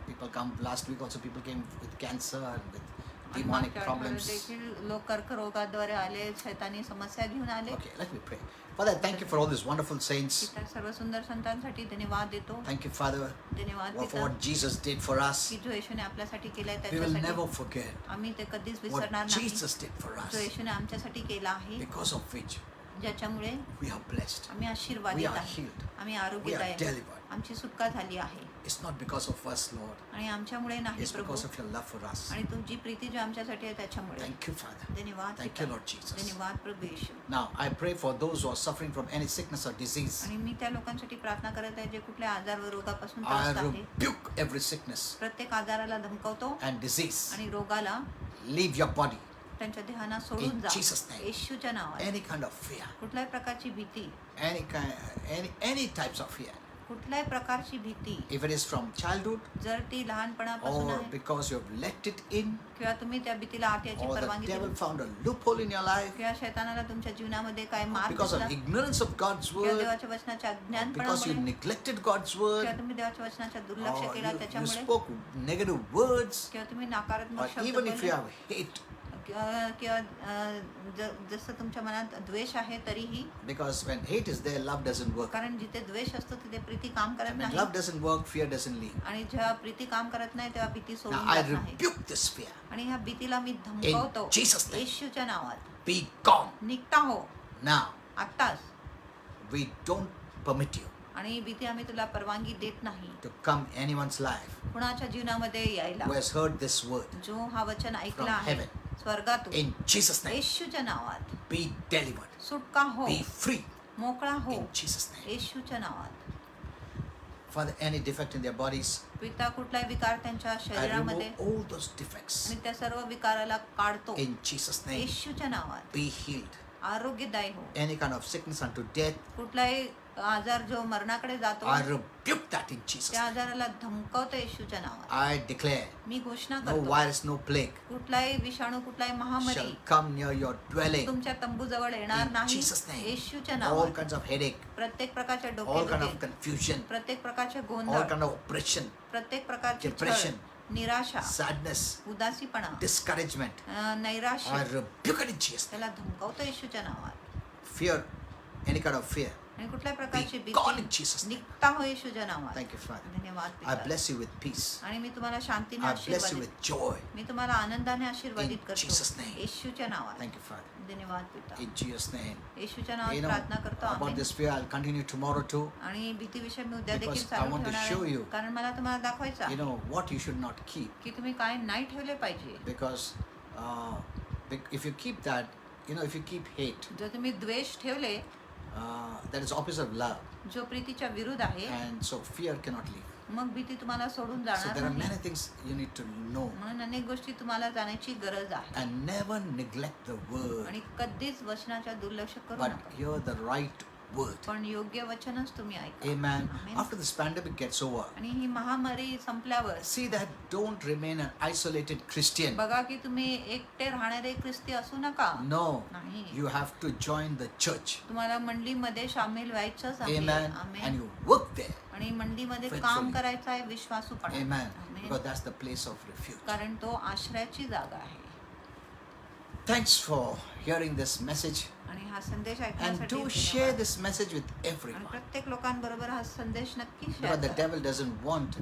people come, last week also people came with cancer and with आणि demonic मागच्या problems. आठवड्यात देखील लोक कर्करोगाद्वारे आले, शैतानी समस्या घेऊन आले. Okay, let me pray. Father, thank you for all these wonderful saints. त्या सर्व सुंदर संतांसाठी धन्यवाद देतो. Thank you, Father, धन्यवाद for पिता what Jesus did for us. की जो येशूने आपल्यासाठी केलाय We will never त्याच्यासाठी forget आम्ही ते कधीच विसरणार what नाही. Jesus did for जो us, येशूने आमच्यासाठी केला आहे because of which ज्याच्यामुळे we are blessed. आम्ही We आशीर्वादित are आहे, healed. आम्ही We are आरोग्यदायक, delivered. आमची सुटका झाली आहे. It's not because of us, Lord. आणि आमच्यामुळे नाही It's Prabhu, because of your love for us. आणि तुमची प्रीती जी आमच्यासाठी आहे त्याच्यामुळे. Thank you, Father. धन्यवाद Thank पिता. you, Lord Jesus. धन्यवाद प्रभू येशू. Now, I pray for those who are suffering from any sickness or disease. आणि मी त्या लोकांसाठी प्रार्थना करत आहे जे कुठल्या आजार व रोगापासून I त्रस्त आहे. rebuke every sickness प्रत्येक आजाराला धमकवतो and disease. आणि रोगाला Leave your body. त्यांच्या देहाना सोडून In जा Jesus' name. येशूच्या नावात. Any kind of fear, कुठल्याही प्रकारची भीती, any types of fear. कुठल्याही प्रकारची भीती If it is from childhood जर ती लहानपणापासून or आहे because you have let it in, किंवा तुम्ही त्या भीतीला आत याची or the परवानगी devil दिली found a loophole in your life किंवा शैतानाला तुमच्या जीवनामध्ये काय मार्ग because दिसला of ignorance of God's किंवा word, देवाच्या वचनाच्या or because अज्ञानपणामुळे you neglected God's word, किंवा तुम्ही देवाच्या वचनाच्या दुर्लक्ष or केला you त्याच्यामुळे spoke negative words, किंवा तुम्ही or नकारात्मक शब्द even if you बोलले have hate, किंवा जसं तुमच्या मनात द्वेष आहे तरीही, because when hate is there, love doesn't work. कारण जिथे द्वेष असतो तिथे प्रीती काम करत And when नाही love doesn't work, fear doesn't leave. आणि जेव्हा प्रीती काम करत नाही तेव्हा भीती Now सोडून I जात नाही. rebuke this fear. आणि ह्या भीतीला मी धमकावतो Jesus' name. येशूच्या नावात. Be gone निघता हो now. आत्ताच. We don't permit you आणि ही भीती आम्ही तुला परवानगी देत नाही to come anyone's life कुणाच्या जीवनामध्ये यायला who has heard this word. जो हा वचन ऐकला From आहे heaven. स्वर्गातून In Jesus' name, येशूच्या नावात be delivered. सुटका हो, Be free. मोकळा हो In Jesus' name. येशूच्या नावात. Father, any defect in their bodies, पिता कुठलाही विकार त्यांच्या I शरीरामध्ये remove all those defects. आणि त्या सर्व विकाराला काढतो In Jesus' name, येशूच्या नावात. be healed. आरोग्यदायी हो. Any kind of sickness unto death, कुठलाही आजार जो मरणाकडे जातो I rebuke that in Jesus' त्या name. आजाराला धमकावतो येशूच्या नावात. I declare मी घोषणा no करतो virus, no plague कुठलाही विषाणू, कुठलाही shall महामारी come near your dwelling. तुमच्या तंबूजवळ येणार In नाही Jesus' name. येशूच्या All नावात. kinds of headache, प्रत्येक प्रकारच्या all kind of डोकेदुखी, confusion, प्रत्येक प्रकारचे all गोंधळ, kind of oppression, प्रत्येक प्रकारचे छळ, depression, निराशा, sadness, उदासीपणा, discouragement, नैराश्य, I rebuke it in Jesus' name. त्याला धमकावतो येशूच्या नावात. Fear, any kind of fear, आणि कुठल्याही प्रकारची be gone in भीती Jesus' name. निघता हो येशूच्या नावात. Thank you, Father. धन्यवाद I पिता. bless you with peace. आणि मी तुम्हाला शांतीने I bless you आशीर्वादित, with joy. मी तुम्हाला आनंदाने आशीर्वादित In करतो Jesus' name. येशूच्या नावात. Thank you, Father. धन्यवाद पिता. In Jesus' name. येशूच्या You नावात know, प्रार्थना करतो about आम्ही. this fear, I'll continue tomorrow too. आणि भीतीविषयी मी उद्या Because देखील I चालू want to ठेवणार show आहे you. कारण मला तुम्हाला दाखवायचं You आहे know, what you should not keep. की तुम्ही काय नाही ठेवले पाहिजे. Because if you keep that, if you keep hate, जर तुम्ही द्वेष ठेवले that is opposite of love. जो प्रीतीच्या विरुद्ध आहे And so fear cannot leave. मग भीती तुम्हाला सोडून So जाणार there are नाही. many things you need to know. म्हणून अनेक गोष्टी तुम्हाला जाण्याची गरज आहे And never neglect the word. आणि कधीच वचनाच्या दुर्लक्ष करू But नका. hear the right word. पण योग्य वचनच तुम्ही ऐका. Amen. Amen. After this pandemic gets over, आणि ही महामारी संपल्यावर see that don't remain an isolated Christian. बघा की तुम्ही एकटे राहणारे ख्रिस्ती असू नका. No, नाही. you have to join the church. तुम्हाला मंडळीमध्ये सामील व्हायचंच आहे. Amen. Amen. And you work there. आणि मंडळीमध्ये Faithfully. काम करायचं आहे विश्वासूपणे. Amen. Amen. Because that's the place of refuge. कारण तो आश्रयाची जागा आहे. Thanks for hearing this message. आणि हा संदेश And ऐकण्यासाठी do धन्यवाद. share this message with आणि everyone. प्रत्येक लोकांबरोबर हा संदेश नक्की Because शेअर the करा. devil doesn't want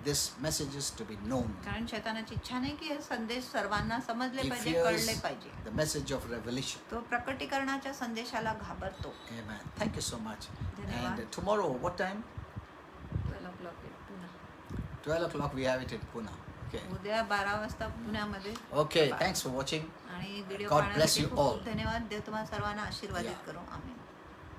this message is to be known. कारण शैतानाची इच्छा नाही की हे संदेश सर्वांना समजले He पाहिजे, fears कळले पाहिजे. the message of revelation. तो प्रकटीकरणाच्या संदेशाला घाबरतो. Amen. Thank you so much. धन्यवाद. And tomorrow, what time? 12 o'clock पुन्हा. 12 o'clock we have it in Pune. Okay. उद्या 12 वाजता पुण्यामध्ये. Okay. Thanks for watching. आणि व्हिडिओ God bless पाहण्यासाठी you खूप all. खूप धन्यवाद. देव तुम्हाला सर्वांना आशीर्वादित Yeah. करो. आमेन.